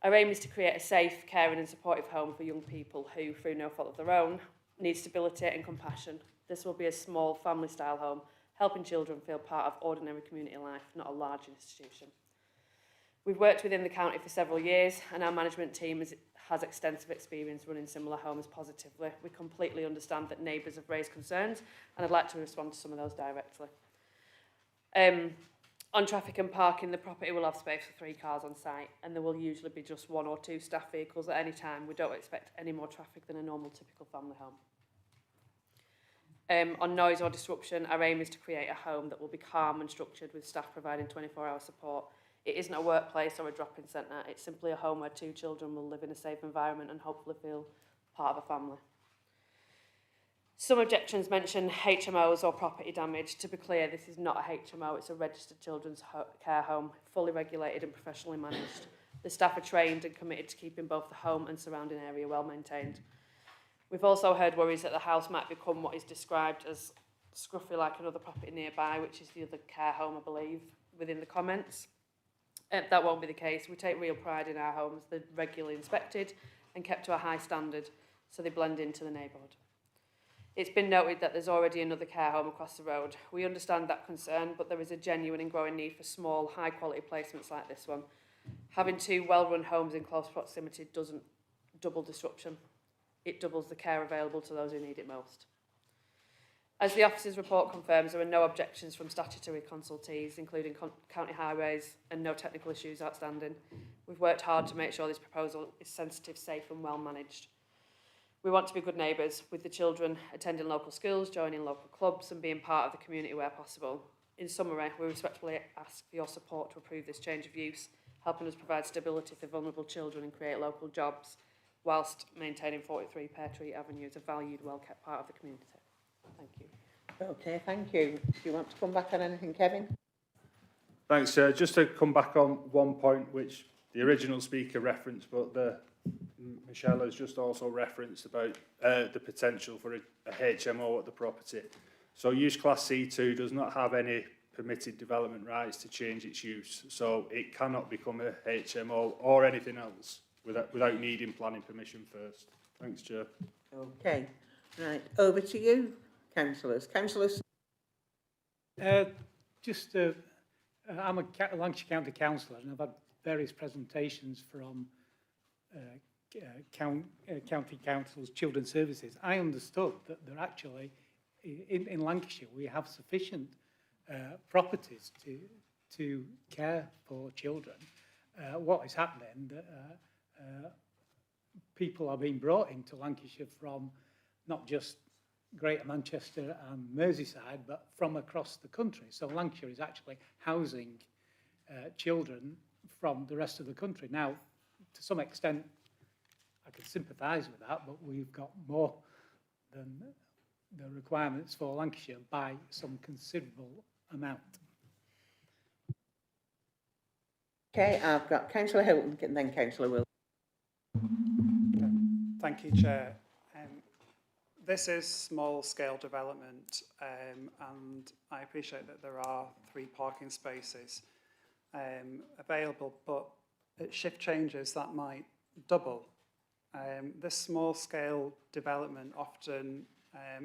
Our aim is to create a safe, caring and supportive home for young people who, through no fault of their own, need stability and compassion. This will be a small family-style home, helping children feel part of ordinary community life, not a large institution. We've worked within the county for several years and our management team has extensive experience running similar homes positively. We completely understand that neighbours have raised concerns and I'd like to respond to some of those directly. On traffic and parking, the property will have space for 3 cars on site and there will usually be just 1 or 2 staff vehicles at any time. We don't expect any more traffic than a normal typical family home. On noise or disruption, our aim is to create a home that will be calm and structured with staff providing 24-hour support. It isn't a workplace or a drop-in centre, it's simply a home where 2 children will live in a safe environment and hopefully feel part of a family. Some objections mention HMOs or property damage. To be clear, this is not a HMO, it's a registered children's care home, fully regulated and professionally managed. The staff are trained and committed to keeping both the home and surrounding area well maintained. We've also heard worries that the house might become what is described as scruffy like another property nearby, which is the other care home, I believe, within the comments. That won't be the case. We take real pride in our homes. They're regularly inspected and kept to a high standard, so they blend into the neighbourhood. It's been noted that there's already another care home across the road. We understand that concern, but there is a genuine and growing need for small, high-quality placements like this one. Having 2 well-run homes in close proximity doesn't double disruption. It doubles the care available to those who need it most. As the officer's report confirms, there are no objections from statutory consultees, including county highways, and no technical issues outstanding. We've worked hard to make sure this proposal is sensitive, safe and well managed. We want to be good neighbours, with the children attending local schools, joining local clubs and being part of the community where possible. In summary, we respectfully ask for your support to approve this change of use, helping us provide stability for vulnerable children and create local jobs, whilst maintaining 43 Pear Avenue as a valued, well-kept part of the community. Thank you. Okay, thank you. Do you want to come back on anything, Kevin? Thanks, Chair. Just to come back on one point which the original speaker referenced, but Michelle has just also referenced about the potential for a HMO at the property. So use class C2 does not have any permitted development rights to change its use, so it cannot become a HMO or anything else without needing planning permission first. Thanks, Chair. Okay, right, over to you, councillors. Councillors. I'm a Lancashire County councillor, and I've had various presentations from county councils, children's services. I understood that there actually, in Lancashire, we have sufficient properties to care for children. What is happening that people are being brought into Lancashire from not just Greater Manchester and Merseyside, but from across the country. So Lancashire is actually housing children from the rest of the country. Now, to some extent, I can sympathise with that, but we've got more than the requirements for Lancashire by some considerable amount. Okay, I've got Councillor Hilton and then Councillor Will. Thank you, Chair. This is small-scale development, and I appreciate that there are 3 parking spaces available, but at shift changes that might double. This small-scale development often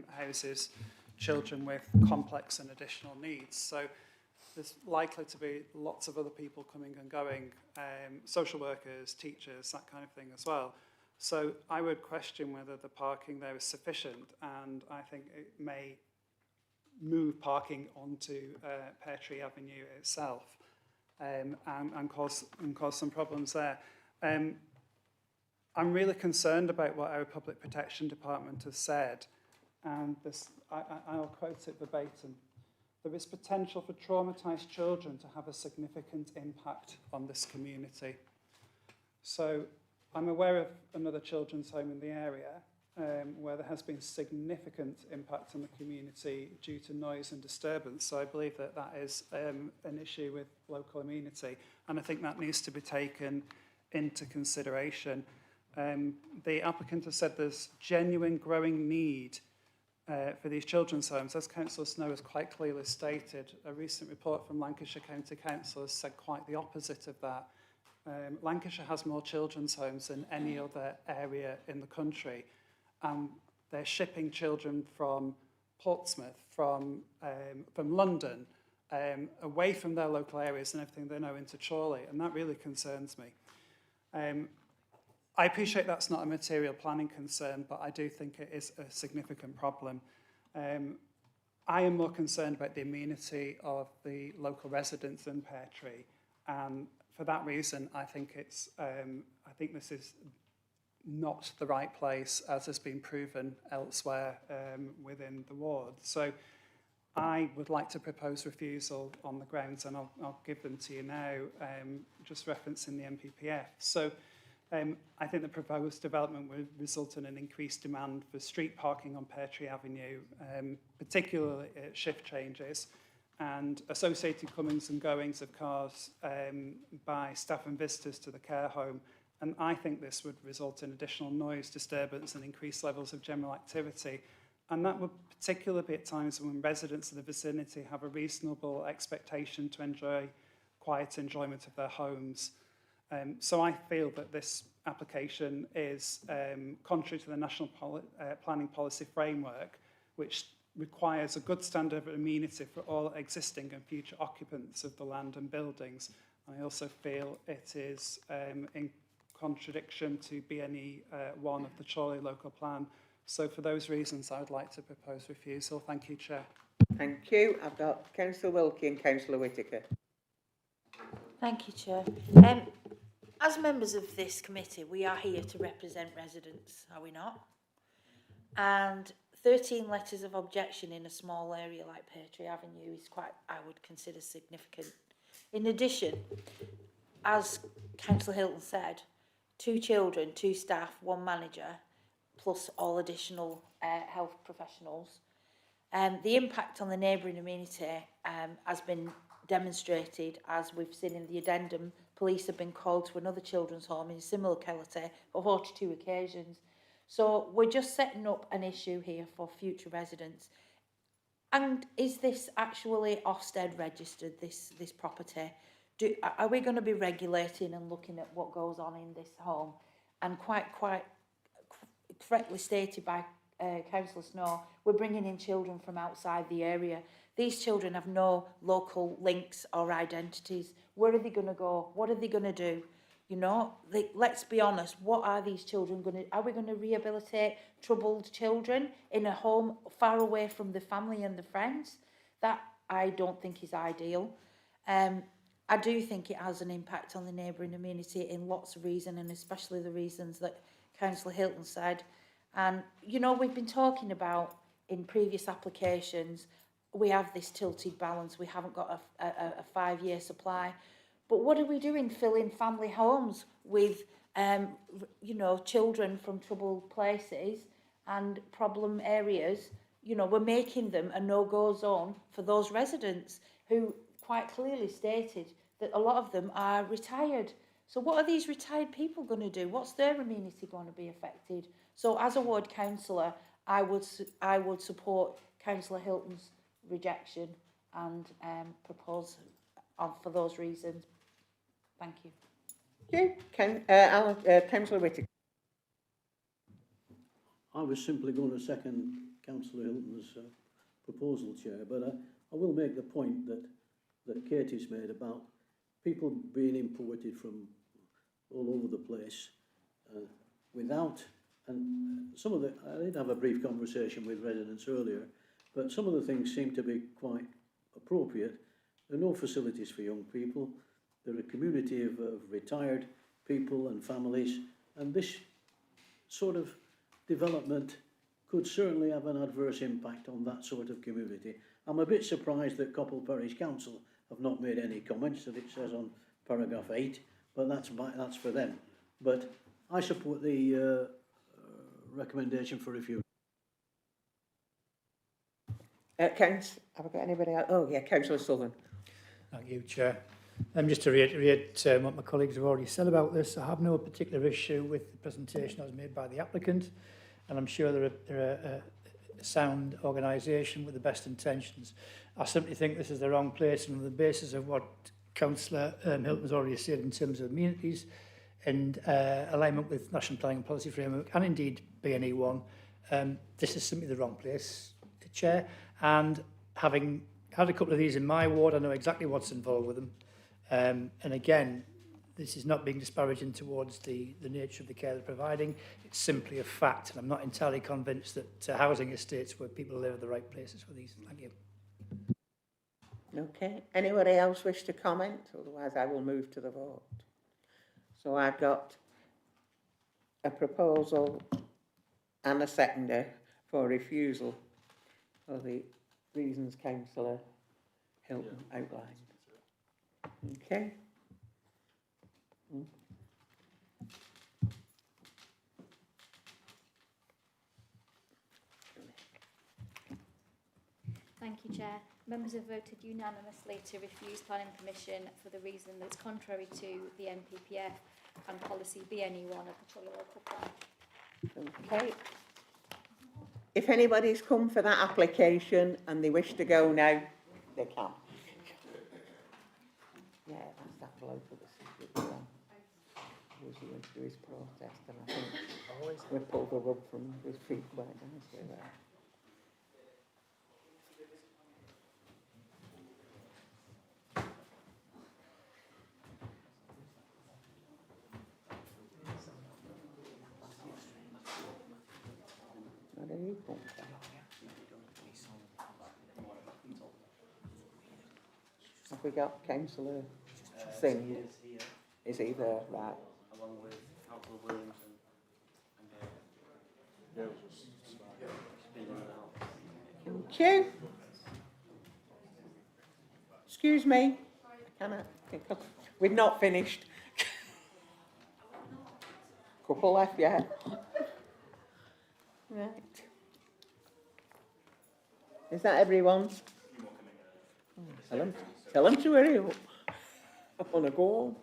houses children with complex and additional needs, so there's likely to be lots of other people coming and going, social workers, teachers, that kind of thing as well. So I would question whether the parking there is sufficient, and I think it may move parking onto Pear Avenue itself and cause some problems there. I'm really concerned about what our Public Protection Department has said, and this, I'll quote it verbatim. There is potential for traumatised children to have a significant impact on this community. So I'm aware of another children's home in the area where there has been significant impact on the community due to noise and disturbance. So I believe that that is an issue with local amenity, and I think that needs to be taken into consideration. The applicant has said there's genuine growing need for these children's homes. As Councillor Snow has quite clearly stated, a recent report from Lancashire County Council has said quite the opposite of that. Lancashire has more children's homes than any other area in the country, and they're shipping children from Portsmouth, from London, away from their local areas and everything they know into Chorley, and that really concerns me. I appreciate that's not a material planning concern, but I do think it is a significant problem. I am more concerned about the amenity of the local residents than Pear Tree, and for that reason, I think this is not the right place, as has been proven elsewhere within the ward. So I would like to propose refusal on the grounds, and I'll give them to you now, just referencing the MPPF. So I think the proposed development will result in an increased demand for street parking on Pear Avenue, particularly at shift changes, and associated comings and goings of cars by staff and visitors to the care home. And I think this would result in additional noise, disturbance and increased levels of general activity. And that would particularly be at times when residents in the vicinity have a reasonable expectation to enjoy quiet enjoyment of their homes. So I feel that this application is contrary to the National Planning Policy Framework, which requires a good standard of amenity for all existing and future occupants of the land and buildings. I also feel it is in contradiction to BNE 1 of the Chorley local plan. So for those reasons, I would like to propose refusal. Thank you, Chair. Thank you. I've got Councillor Wilkie and Councillor Whittaker. Thank you, Chair. As members of this committee, we are here to represent residents, are we not? And 13 letters of objection in a small area like Pear Avenue is quite, I would consider, significant. In addition, as Councillor Hilton said, 2 children, 2 staff, 1 manager, plus all additional health professionals. The impact on the neighbouring amenity has been demonstrated, as we've seen in the addendum. Police have been called to another children's home in similar locality on 42 occasions. So we're just setting up an issue here for future residents. And is this actually Ofsted registered, this property? Are we going to be regulating and looking at what goes on in this home? And quite correctly stated by Councillor Snow, we're bringing in children from outside the area. These children have no local links or identities. Where are they going to go? What are they going to do? You know, let's be honest, what are these children going to... Are we going to rehabilitate troubled children in a home far away from the family and the friends? That, I don't think, is ideal. I do think it has an impact on the neighbouring amenity in lots of reasons, and especially the reasons that Councillor Hilton said. And, you know, we've been talking about in previous applications, we have this tilted balance. We haven't got a 5-year supply. But what are we doing filling family homes with, you know, children from troubled places and problem areas? You know, we're making them a no-go zone for those residents who quite clearly stated that a lot of them are retired. So what are these retired people going to do? What's their amenity going to be affected? So as a ward councillor, I would support Councillor Hilton's rejection and propose for those reasons. Thank you. Thank you. Councillor Whittaker. I was simply going to second Councillor Hilton's proposal, Chair, but I will make the point that Katie's made about people being imported from all over the place without, and some of the, I did have a brief conversation with residents earlier, but some of the things seem to be quite appropriate. There are no facilities for young people. There are a community of retired people and families, and this sort of development could certainly have an adverse impact on that sort of community. I'm a bit surprised that Coppull Parish Council have not made any comments, that it says on paragraph 8, but that's for them. But I support the recommendation for review. Have I got anybody else? Oh, yeah, Councillor Southern. Thank you, Chair. Just to reiterate what my colleagues have already said about this, I have no particular issue with the presentation that was made by the applicant, and I'm sure they're a sound organisation with the best intentions. I simply think this is the wrong place, and on the basis of what Councillor Hilton has already said in terms of amenities and alignment with National Planning and Policy Framework, and indeed BNE 1, this is simply the wrong place, Chair. And having had a couple of these in my ward, I know exactly what's involved with them. And again, this is not being disparaging towards the nature of the care they're providing. It's simply a fact, and I'm not entirely convinced that housing estates where people live are the right places for these. Thank you. Okay. Anybody else wish to comment? Otherwise, I will move to the vote. So I've got a proposal and a seconder for refusal for the reasons Councillor Hilton outlined. Okay. Thank you, Chair. Members have voted unanimously to refuse planning permission for the reason that it's contrary to the NPPF and policy BNE 1 of the Chorley local plan. Okay. If anybody's come for that application and they wish to go now, they can. Yeah, that's that bloke with the secret one. He went to do his protest, and I think we pulled the rug from his feet quite nicely there. people. Have we got Councillor Singh? Is he there? Right. Along with Councillor Williams and Thank you. Excuse me. Can I? We've not finished. Couple left yet. Right. Is that everyone? Tell them to hurry up. I want to go home.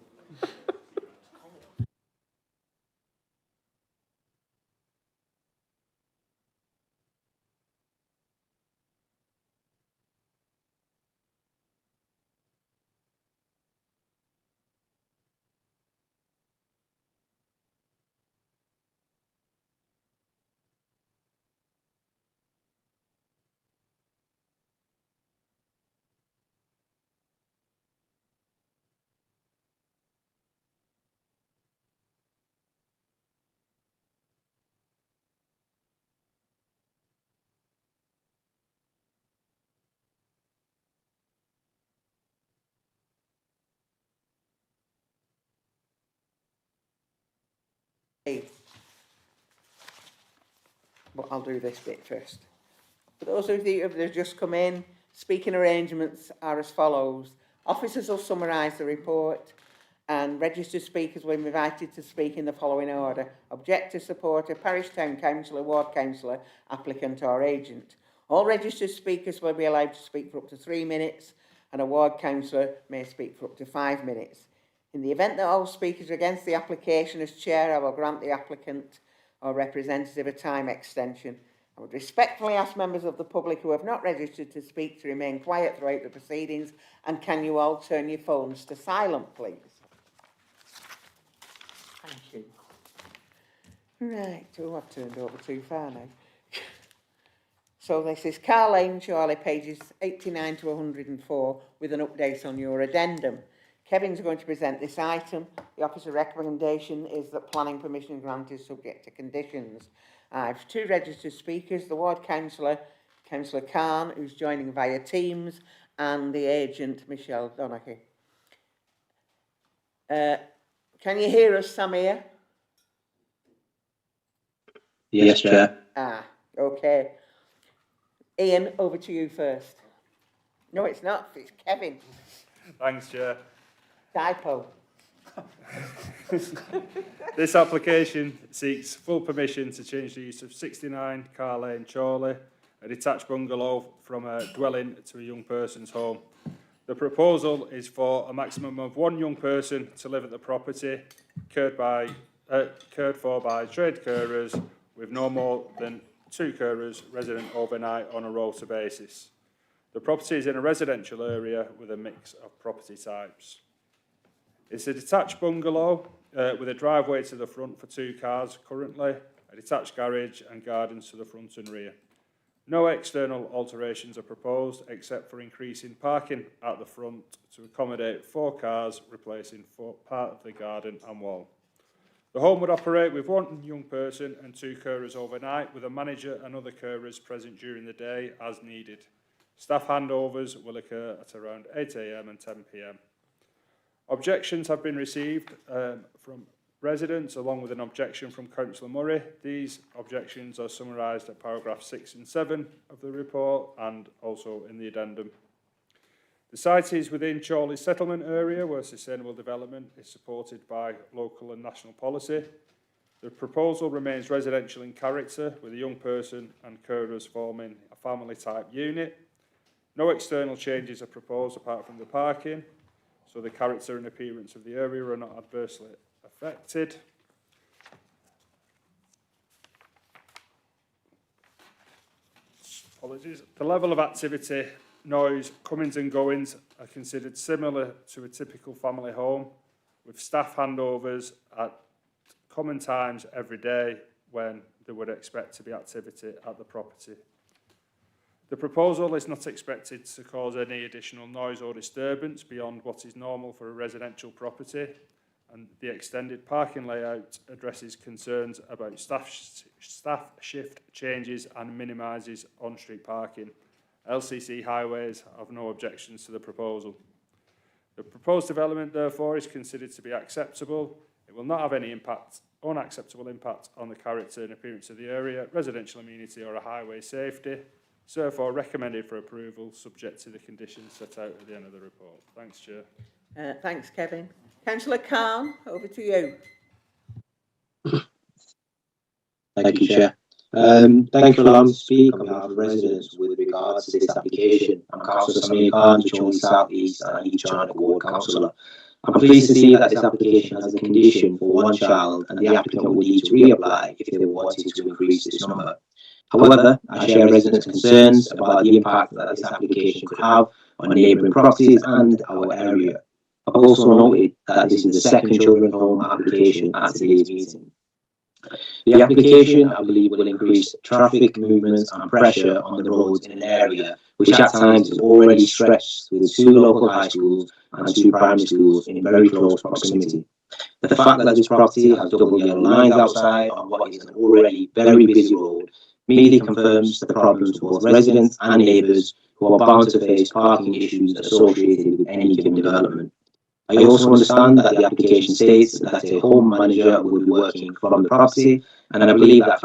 But I'll do this bit first. For those of you who have just come in, speaking arrangements are as follows. Officers will summarise the report and registered speakers will be invited to speak in the following order. Objector, supporter, parish town councillor, ward councillor, applicant or agent. All registered speakers will be allowed to speak for up to 3 minutes and a ward councillor may speak for up to 5 minutes. In the event that all speakers are against the application, as chair, I will grant the applicant or representative a time extension. I would respectfully ask members of the public who have not registered to speak to remain quiet throughout the proceedings, and can you all turn your phones to silent, please? Thank you. Right, oh, I've turned over too far now. So this is Carr Lane, Chorley, pages 89 to 104, with an update on your addendum. Kevin's going to present this item. The officer recommendation is that planning permission granted subject to conditions. I have 2 registered speakers, the ward councillor, Councillor Carr, who's joining via Teams, and the agent, Michelle Donaghy. Can you hear us, Samir? Yes, Chair. Okay. Ian, over to you first. No, it's not. It's Kevin. Thanks, Chair. Typo. This application seeks full permission to change the use of 69 Carr Lane, Chorley, a detached bungalow from a dwelling to a young person's home. The proposal is for a maximum of 1 young person to live at the property, cared for by trade carers, with no more than 2 carers resident overnight on a rota basis. The property is in a residential area with a mix of property types. It's a detached bungalow with a driveway to the front for 2 cars currently, a detached garage and gardens to the front and rear. No external alterations are proposed except for increasing parking at the front to accommodate 4 cars, replacing part of the garden and wall. The home would operate with 1 young person and 2 carers overnight, with a manager and other carers present during the day as needed. Staff handovers will occur at around 8 AM and 10 PM. Objections have been received from residents, along with an objection from Councillor Murray. These objections are summarised at paragraph 6 and 7 of the report and also in the addendum. The site is within Chorley settlement area, where sustainable development is supported by local and national policy. The proposal remains residential in character, with a young person and carers forming a family-type unit. No external changes are proposed apart from the parking, so the character and appearance of the area are not adversely affected. Apologies. The level of activity, noise, comings and goings are considered similar to a typical family home, with staff handovers at common times every day when they would expect to be activity at the property. The proposal is not expected to cause any additional noise or disturbance beyond what is normal for a residential property. and the extended parking layout addresses concerns about staff shift changes and minimises on-street parking. LCC Highways have no objections to the proposal. The proposed development, therefore, is considered to be acceptable. It will not have any unacceptable impact on the character and appearance of the area, residential amenity or a highway safety. So therefore recommended for approval, subject to the conditions set out at the end of the report. Thanks, Chair. Thanks, Kevin. Councillor Carr, over to you. Thank you, Chair. Thank you for allowing me to speak on behalf of residents with regards to this application. I'm Councillor Carr, the Chorley South East and East Charnock Ward Councillor. I'm pleased to see that this application has a condition for one child and the applicant would need to reapply if they wanted to increase this number. However, I share residents' concerns about the impact that this application could have on neighbouring properties and our area. I've also noted that this is the second children's home application at today's meeting. The application, I believe, will increase traffic movements and pressure on the roads in an area which at times is already stretched with 2 local high schools and 2 primary schools in very close proximity. The fact that this property has double yellow lines outside on what is an already very busy road merely confirms the problems for both residents and neighbours who are bound to face parking issues associated with any given development. I also understand that the application states that a home manager will be working from the property, and I believe that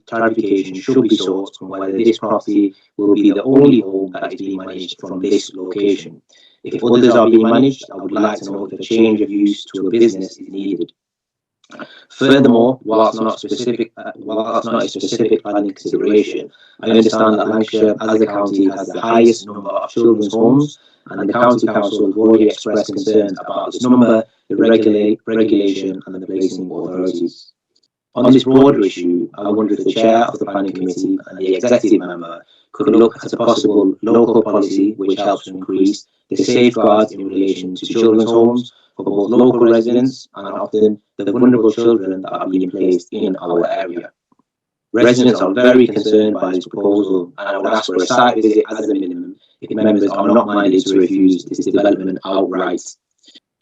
clarification should be sought on whether this property will be the only home that is being managed from this location. If others are being managed, I would like to know if a change of use to a business is needed. Furthermore, whilst not a specific planning consideration, I understand that Lancashire as a county has the highest number of children's homes, and the county council has already expressed concerns about this number, the regulation and the placing authorities. On this broader issue, I wonder if the chair of the planning committee and the executive member could look at a possible local policy which helps to increase the safeguards in relation to children's homes for both local residents and often the vulnerable children that are being placed in our area. Residents are very concerned by this proposal, and I would ask for a site visit as a minimum if members are not minded to refuse this development outright,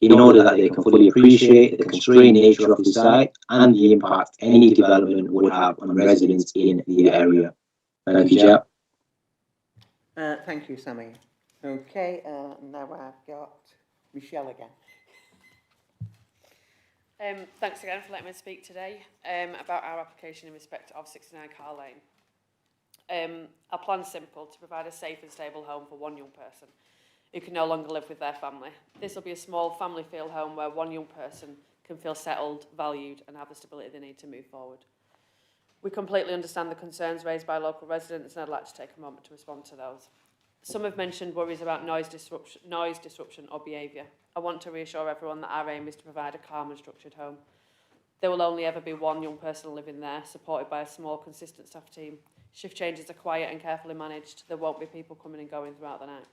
in order that they can fully appreciate the constrained nature of the site and the impact any development would have on residents in the area. Thank you, Chair. Thank you, Sammy. Okay, now I've got Michelle again. Thanks again for letting me speak today about our application in respect of 69 Carr Lane. Our plan's simple: to provide a safe and stable home for one young person who can no longer live with their family. This will be a small family feel home where one young person can feel settled, valued and have the stability they need to move forward. We completely understand the concerns raised by local residents, and I'd like to take a moment to respond to those. Some have mentioned worries about noise disruption or behaviour. I want to reassure everyone that our aim is to provide a calm and structured home. There will only ever be one young person living there, supported by a small, consistent staff team. Shift changes are quiet and carefully managed. There won't be people coming and going throughout the night.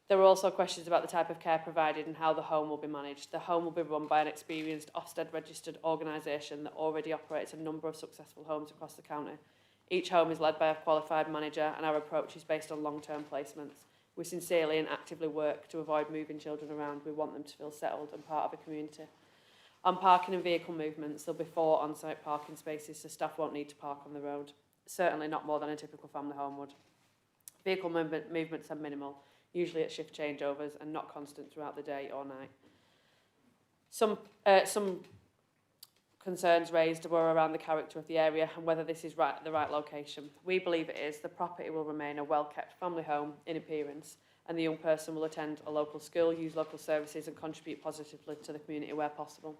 There were also questions about the type of care provided and how the home will be managed. The home will be run by an experienced Ofsted-registered organisation that already operates a number of successful homes across the county. Each home is led by a qualified manager, and our approach is based on long-term placements. We sincerely and actively work to avoid moving children around. We want them to feel settled and part of a community. On parking and vehicle movements, there'll be 4 on-site parking spaces, so staff won't need to park on the road. Certainly not more than a typical family home would. Vehicle movements are minimal, usually at shift changeovers and not constant throughout the day or night. Some concerns raised were around the character of the area and whether this is the right location. We believe it is. The property will remain a well-kept family home in appearance, and the young person will attend a local school, use local services and contribute positively to the community where possible.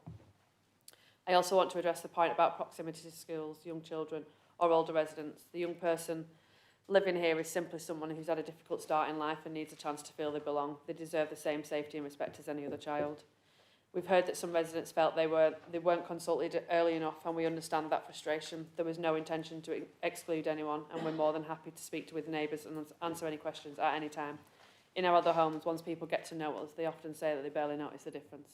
I also want to address the point about proximity to schools, young children or older residents. The young person living here is simply someone who's had a difficult start in life and needs a chance to feel they belong. They deserve the same safety and respect as any other child. We've heard that some residents felt they weren't consulted early enough, and we understand that frustration. There was no intention to exclude anyone, and we're more than happy to speak with neighbours and answer any questions at any time. In our other homes, once people get to know us, they often say that they barely notice the difference.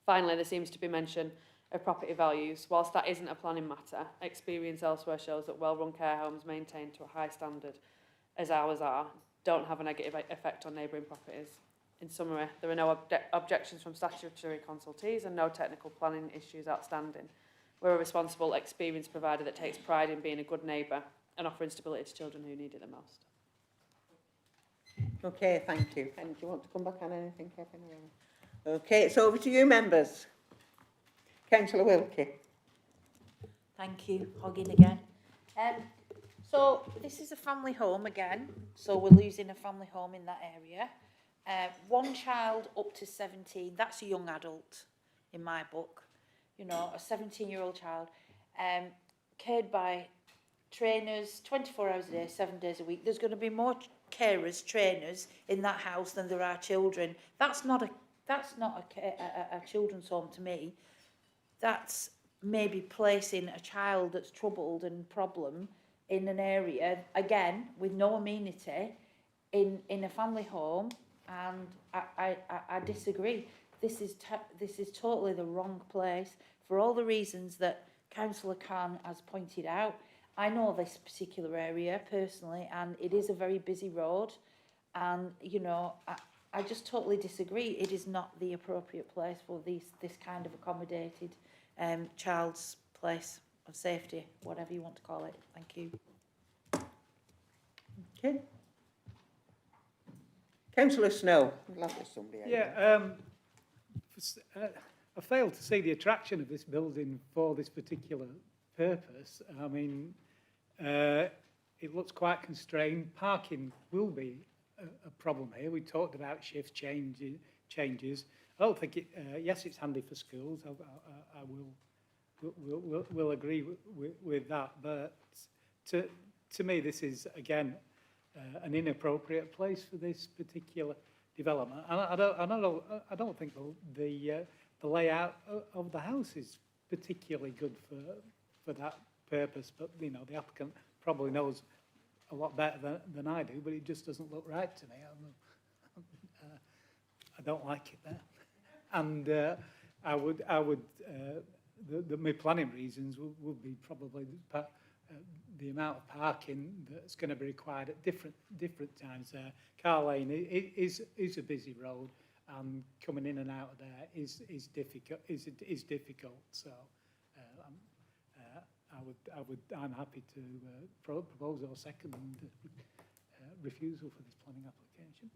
Finally, there seems to be mention of property values. Whilst that isn't a planning matter, experience elsewhere shows that well-run care homes maintained to a high standard, as ours are, don't have a negative effect on neighbouring properties. In summary, there are no objections from statutory consultees and no technical planning issues outstanding. We're a responsible, experienced provider that takes pride in being a good neighbour and offering stability to children who need it the most. Okay, thank you. And do you want to come back on anything, Kevin? Okay, it's over to you, members. Councillor Wilkie. Thank you, Hogging again. So this is a family home again, so we're losing a family home in that area. One child up to 17, that's a young adult in my book, you know, a 17-year-old child, cared by trainers 24 hours a day, 7 days a week. There's going to be more carers, trainers in that house than there are children. That's not a children's home to me. That's maybe placing a child that's troubled and problem in an area, again, with no amenity, in a family home, and I disagree. This is totally the wrong place for all the reasons that Councillor Carr has pointed out. I know this particular area personally, and it is a very busy road, and you know, I just totally disagree. It is not the appropriate place for this kind of accommodated child's place of safety, whatever you want to call it. Thank you. Okay. Councillor Snow. I'd love if somebody else. Yeah, I fail to see the attraction of this building for this particular purpose. I mean, it looks quite constrained. Parking will be a problem here. We talked about shift changes. I don't think it. Yes, it's handy for schools. I will agree with that. But to me, this is again an inappropriate place for this particular development. And I don't think the layout of the house is particularly good for that purpose. But you know, the applicant probably knows a lot better than I do. But it just doesn't look right to me. I don't like it there. And my planning reasons would be probably the amount of parking that's going to be required at different times there. Carr Lane is a busy road, and coming in and out of there is difficult. So I'm happy to propose or second refusal for this planning application.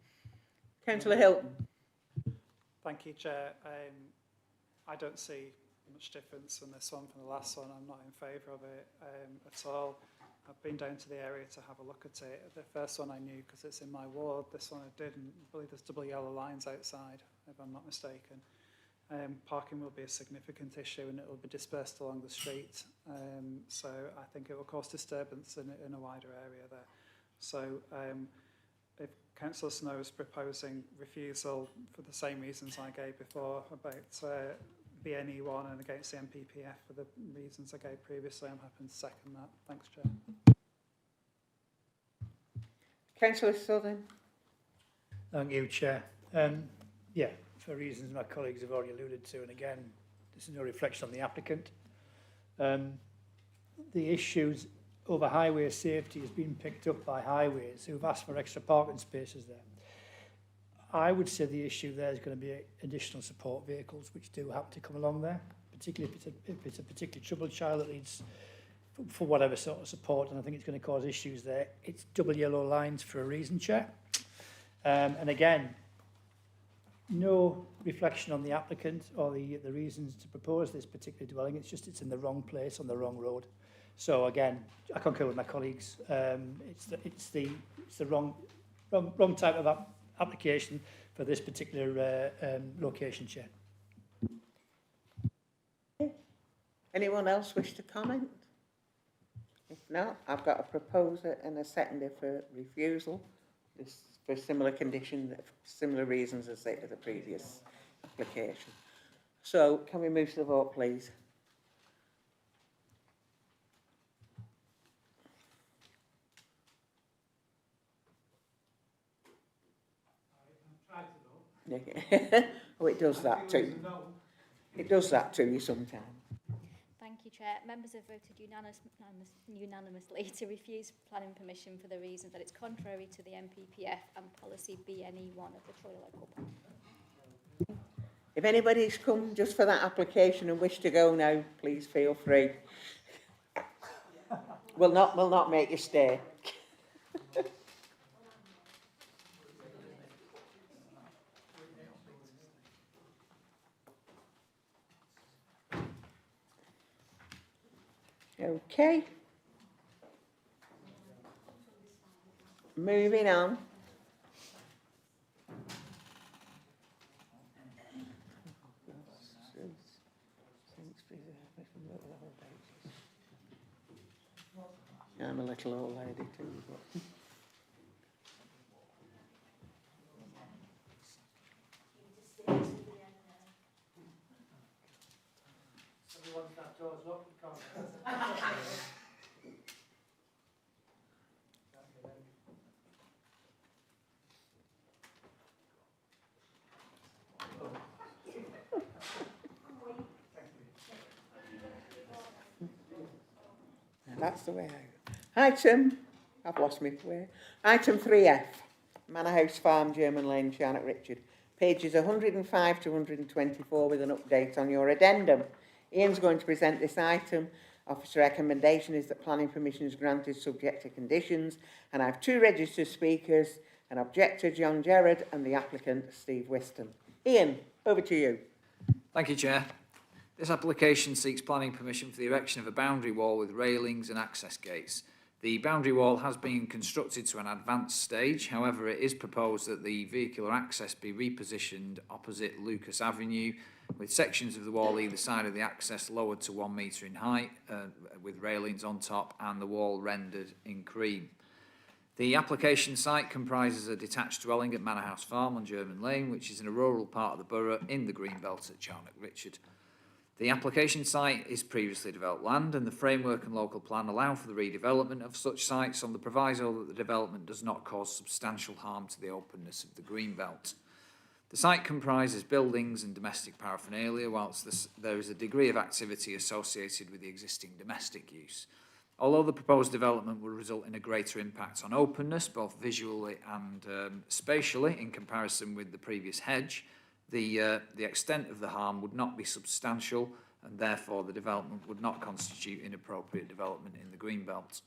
Councillor Hilton. Thank you, Chair. I don't see much difference in this one from the last one. I'm not in favour of it at all. I've been down to the area to have a look at it. The first one I knew because it's in my ward. This one I didn't. I believe there's double yellow lines outside, if I'm not mistaken. Parking will be a significant issue and it will be dispersed along the street. So I think it will cause disturbance in a wider area there. So if Councillor Snow is proposing refusal for the same reasons I gave before about BNE1 and against the MPPF for the reasons I gave previously, I'm happy to second that. Thanks, Chair. Councillor Southern. Thank you, Chair. Yeah, for reasons my colleagues have already alluded to, and again, this is no reflection on the applicant. The issues over highway safety has been picked up by highways who've asked for extra parking spaces there. I would say the issue there is going to be additional support vehicles which do have to come along there, particularly if it's a particularly troubled child that needs for whatever sort of support, and I think it's going to cause issues there. It's double yellow lines for a reason, Chair. And again, no reflection on the applicant or the reasons to propose this particular dwelling. It's just it's in the wrong place on the wrong road. So again, I concur with my colleagues. It's the wrong type of application for this particular location, Chair. Anyone else wish to comment? If not, I've got a proposer and a seconder for refusal. This for similar conditions, similar reasons as the previous application. So can we move to the vote, please? Oh, it does that too. It does that to you sometimes. Thank you, Chair. Members have voted unanimously to refuse planning permission for the reason that it's contrary to the MPPF and policy BNE1 of the Chorley local plan. If anybody's come just for that application and wish to go now, please feel free. We'll not make you stay. Okay. Moving on. I'm a little old lady too, but... That's the way out. I've lost my way. Item 3F, Manor House Farm, German Lane, Charnock, Richard. Pages 105 to 124 with an update on your addendum. Ian's going to present this item. Officer recommendation is that planning permission is granted subject to conditions. And I have two registered speakers, an objector, John Gerard, and the applicant, Steve Whiston. Ian, over to you. Thank you, Chair. This application seeks planning permission for the erection of a boundary wall with railings and access gates. The boundary wall has been constructed to an advanced stage. However, it is proposed that the vehicular access be repositioned opposite Lucas Avenue, with sections of the wall either side of the access lowered to 1 metre in height, with railings on top, and the wall rendered in cream. The application site comprises a detached dwelling at Manor House Farm on German Lane, which is in a rural part of the borough in the green belt at Charnock, Richard. The application site is previously developed land, and the framework and local plan allow for the redevelopment of such sites on the proviso that the development does not cause substantial harm to the openness of the green belt. The site comprises buildings and domestic paraphernalia, whilst there is a degree of activity associated with the existing domestic use. Although the proposed development will result in a greater impact on openness, both visually and spatially, in comparison with the previous hedge, the extent of the harm would not be substantial, and therefore the development would not constitute inappropriate development in the green belt.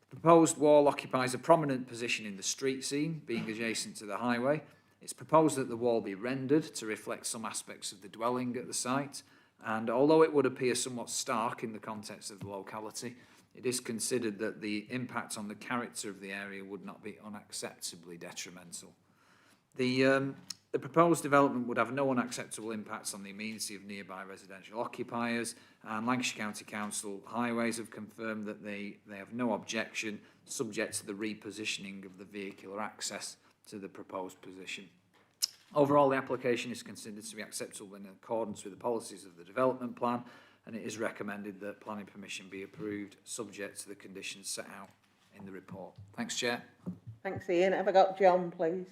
The proposed wall occupies a prominent position in the street scene, being adjacent to the highway. It's proposed that the wall be rendered to reflect some aspects of the dwelling at the site, and although it would appear somewhat stark in the context of the locality, it is considered that the impact on the character of the area would not be unacceptably detrimental. The proposed development would have no unacceptable impacts on the immediacy of nearby residential occupiers, and Lancashire County Council Highways have confirmed that they have no objection, subject to the repositioning of the vehicular access to the proposed position. Overall, the application is considered to be acceptable in accordance with the policies of the development plan, and it is recommended that planning permission be approved, subject to the conditions set out in the report. Thanks, Chair. Thanks, Ian. Have I got John, please?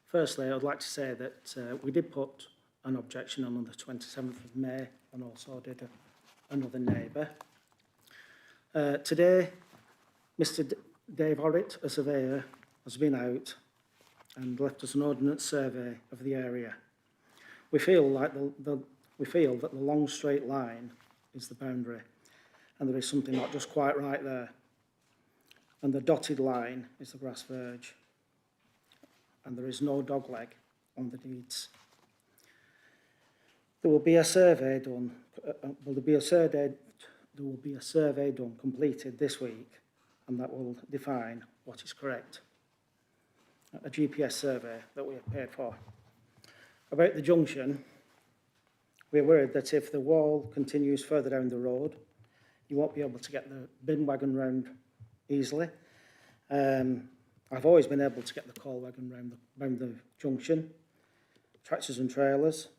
Firstly, I'd like to say that we did put an objection on the 27th of May, and also did another neighbour. Today, Mr. Dave Orritt, a surveyor, has been out and left us an ordnance survey of the area. We feel like that the long straight line is the boundary, and there is something not just quite right there. And the dotted line is the grass verge, and there is no dogleg on the deeds. There will be a survey done. There will be a survey done, completed this week, and that will define what is correct. A GPS survey that we have paid for. About the junction, we're worried that if the wall continues further down the road, you won't be able to get the bin wagon round easily. I've always been able to get the coal wagon round the junction, tractors and trailers,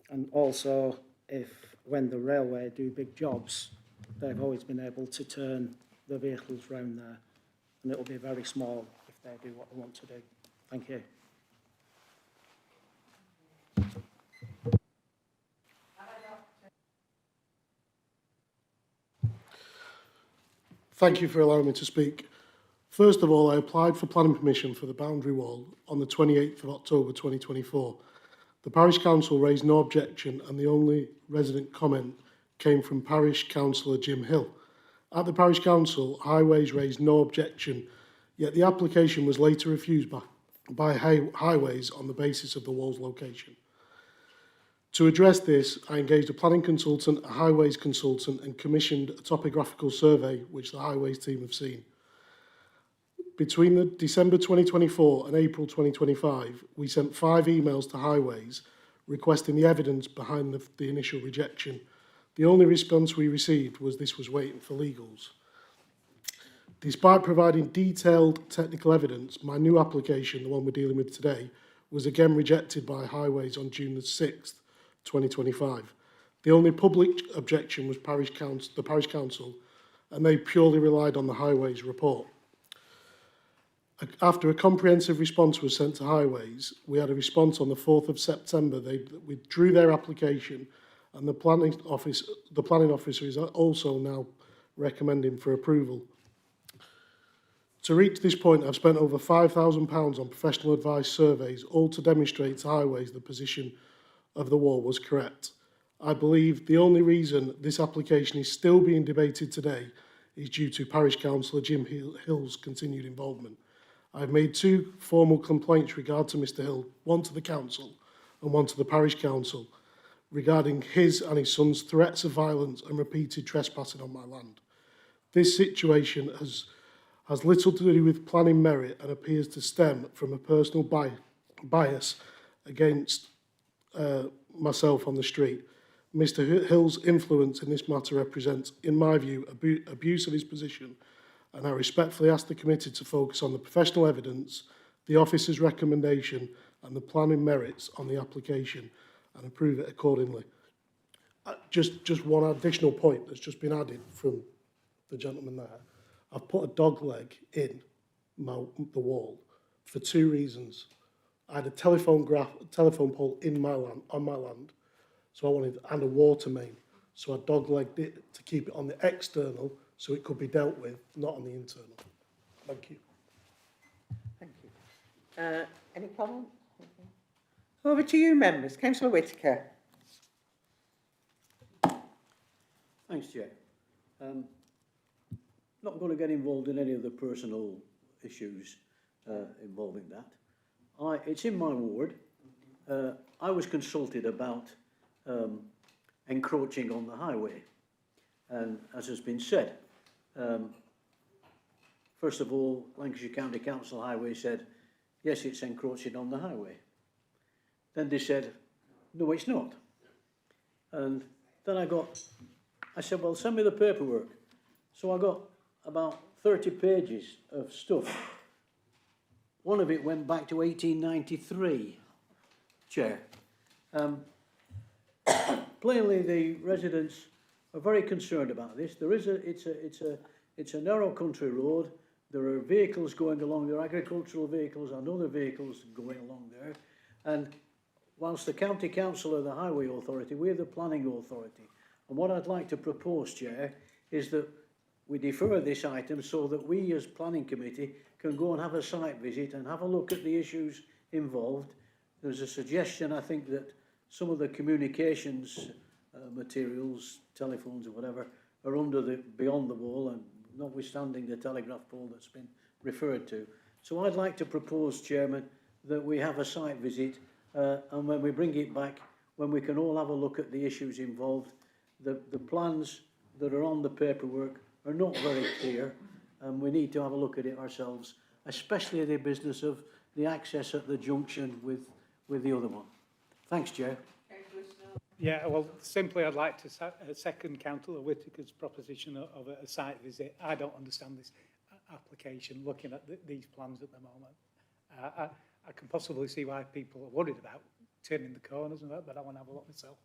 and also when the railway do big jobs, they've always been able to turn the vehicles round there, and it will be very small if they do what they want to do. Thank you. Thank you for allowing me to speak. First of all, I applied for planning permission for the boundary wall on the 28th of October 2024. The Parish Council raised no objection and the only resident comment came from Parish Councillor Jim Hill. At the Parish Council, Highways raised no objection, yet the application was later refused by Highways on the basis of the wall's location. To address this, I engaged a planning consultant, a Highways consultant, and commissioned a topographical survey, which the Highways team have seen. Between the December 2024 and April 2025, we sent 5 emails to Highways requesting the evidence behind the initial rejection. The only response we received was this was waiting for legals. Despite providing detailed technical evidence, my new application, the one we're dealing with today, was again rejected by Highways on June the 6th, 2025. The only public objection was the Parish Council, and they purely relied on the Highways report. After a comprehensive response was sent to Highways, we had a response on the 4th of September. They withdrew their application, and the planning officer is also now recommending for approval. To reach this point, I've spent over £5,000 on professional advice surveys, all to demonstrate to Highways the position of the wall was correct. I believe the only reason this application is still being debated today is due to Parish Councillor Jim Hill's continued involvement. I've made 2 formal complaints regarding Mr Hill, one to the Council and one to the Parish Council, regarding his and his son's threats of violence and repeated trespassing on my land. This situation has little to do with planning merit and appears to stem from a personal bias against myself on the street. Mr Hill's influence in this matter represents, in my view, abuse of his position, and I respectfully ask the committee to focus on the professional evidence, the officer's recommendation and the planning merits on the application and approve it accordingly. Just one additional point that's just been added from the gentleman there. I've put a dog leg in the wall for 2 reasons. I had a telephone pole in my land, on my land, so I wanted, and a water main. So I dog-legged it to keep it on the external, so it could be dealt with, not on the internal. Thank you. Thank you. Any comment? Over to you, members. Councillor Whittaker. Thanks, Chair. Not going to get involved in any of the personal issues involving that. It's in my ward. I was consulted about encroaching on the highway, and as has been said, first of all, Lancashire County Council Highway said, yes, it's encroaching on the highway. Then they said, no, it's not. And then I said, well, send me the paperwork. So I got about 30 pages of stuff. One of it went back to 1893, Chair. Plainly, the residents are very concerned about this. It's a narrow country road. There are vehicles going along there, agricultural vehicles and other vehicles going along there. And whilst the County Council are the Highway Authority, we're the Planning Authority. And what I'd like to propose, Chair, is that we defer this item so that we as Planning Committee can go and have a site visit and have a look at the issues involved. There's a suggestion, I think, that some of the communications materials, telephones or whatever, are beyond the wall, and notwithstanding the telegraph pole that's been referred to. So I'd like to propose, Chairman, that we have a site visit, and when we bring it back, when we can all have a look at the issues involved, the plans that are on the paperwork are not very clear, and we need to have a look at it ourselves, especially the business of the access at the junction with the other one. Thanks, Chair. Yeah, well, simply I'd like to second Councillor Whittaker's proposition of a site visit. I don't understand this application, looking at these plans at the moment. I can possibly see why people are worried about turning the corners and that, but I want to have a look myself.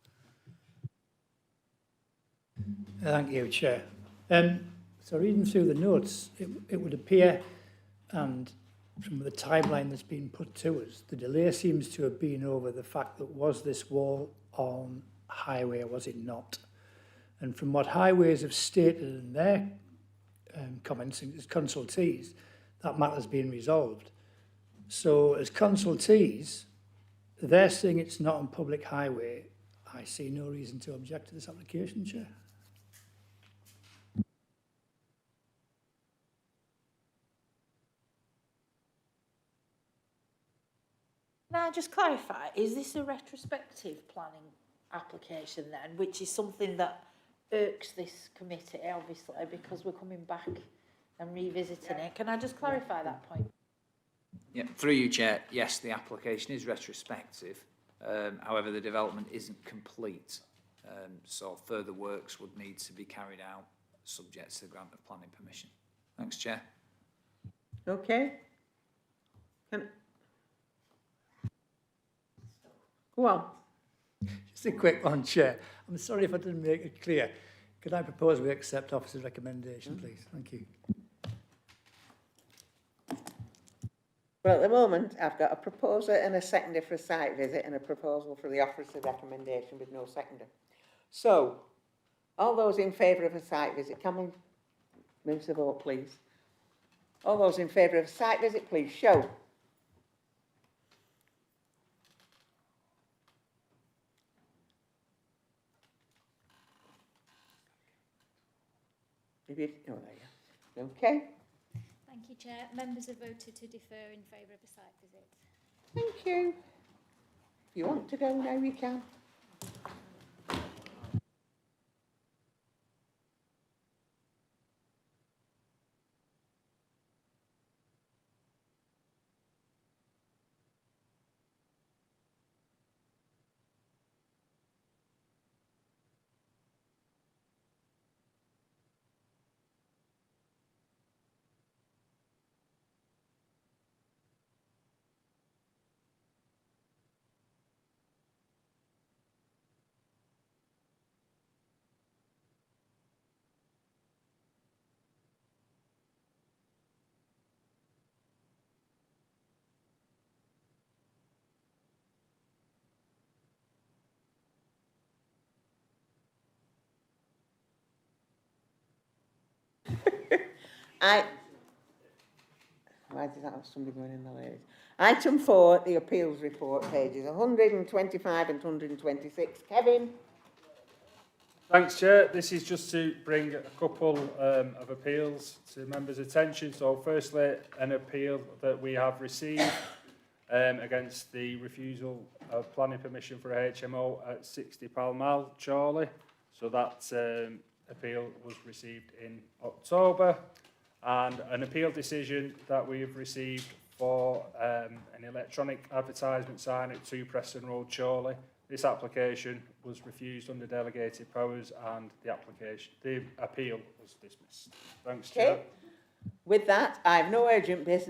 Thank you, Chair. So reading through the notes, it would appear, and from the timeline that's been put to us, the delay seems to have been over the fact that was this wall on highway or was it not? And from what highways have stated in their comments as consultees, that matter's been resolved. So as consultees, they're saying it's not on public highway. I see no reason to object to this application, Chair. Can I just clarify, is this a retrospective planning application then, which is something that irks this committee, obviously, because we're coming back and revisiting it? Can I just clarify that point? Yeah, through you, Chair, yes, the application is retrospective. However, the development isn't complete, so further works would need to be carried out subject to the grant of planning permission. Thanks, Chair. Okay. Go on. Just a quick one, Chair. I'm sorry if I didn't make it clear. Could I propose we accept officer's recommendation, please? Thank you. Well, at the moment, I've got a proposer and a seconder for a site visit and a proposal for the officer's recommendation with no seconder. So, all those in favour of a site visit, can we move to the vote, please? All those in favour of a site visit, please show. Maybe, oh, there you go. Okay. Thank you, Chair. Members have voted to defer in favour of a site visit. Thank you. If you want to go now, you can. Why does that have somebody going in the ladies? Item 4, the appeals report, pages 125 and 126. Kevin? Thanks, Chair. This is just to bring a couple of appeals to members' attention. So firstly, an appeal that we have received against the refusal of planning permission for a HMO at 60 Pall Mall, Chorley. So that appeal was received in October. And an appeal decision that we've received for an electronic advertisement sign at 2 Preston Road, Chorley. This application was refused under delegated powers and the appeal was dismissed. Thanks, Chair. With that, I have no urgent business.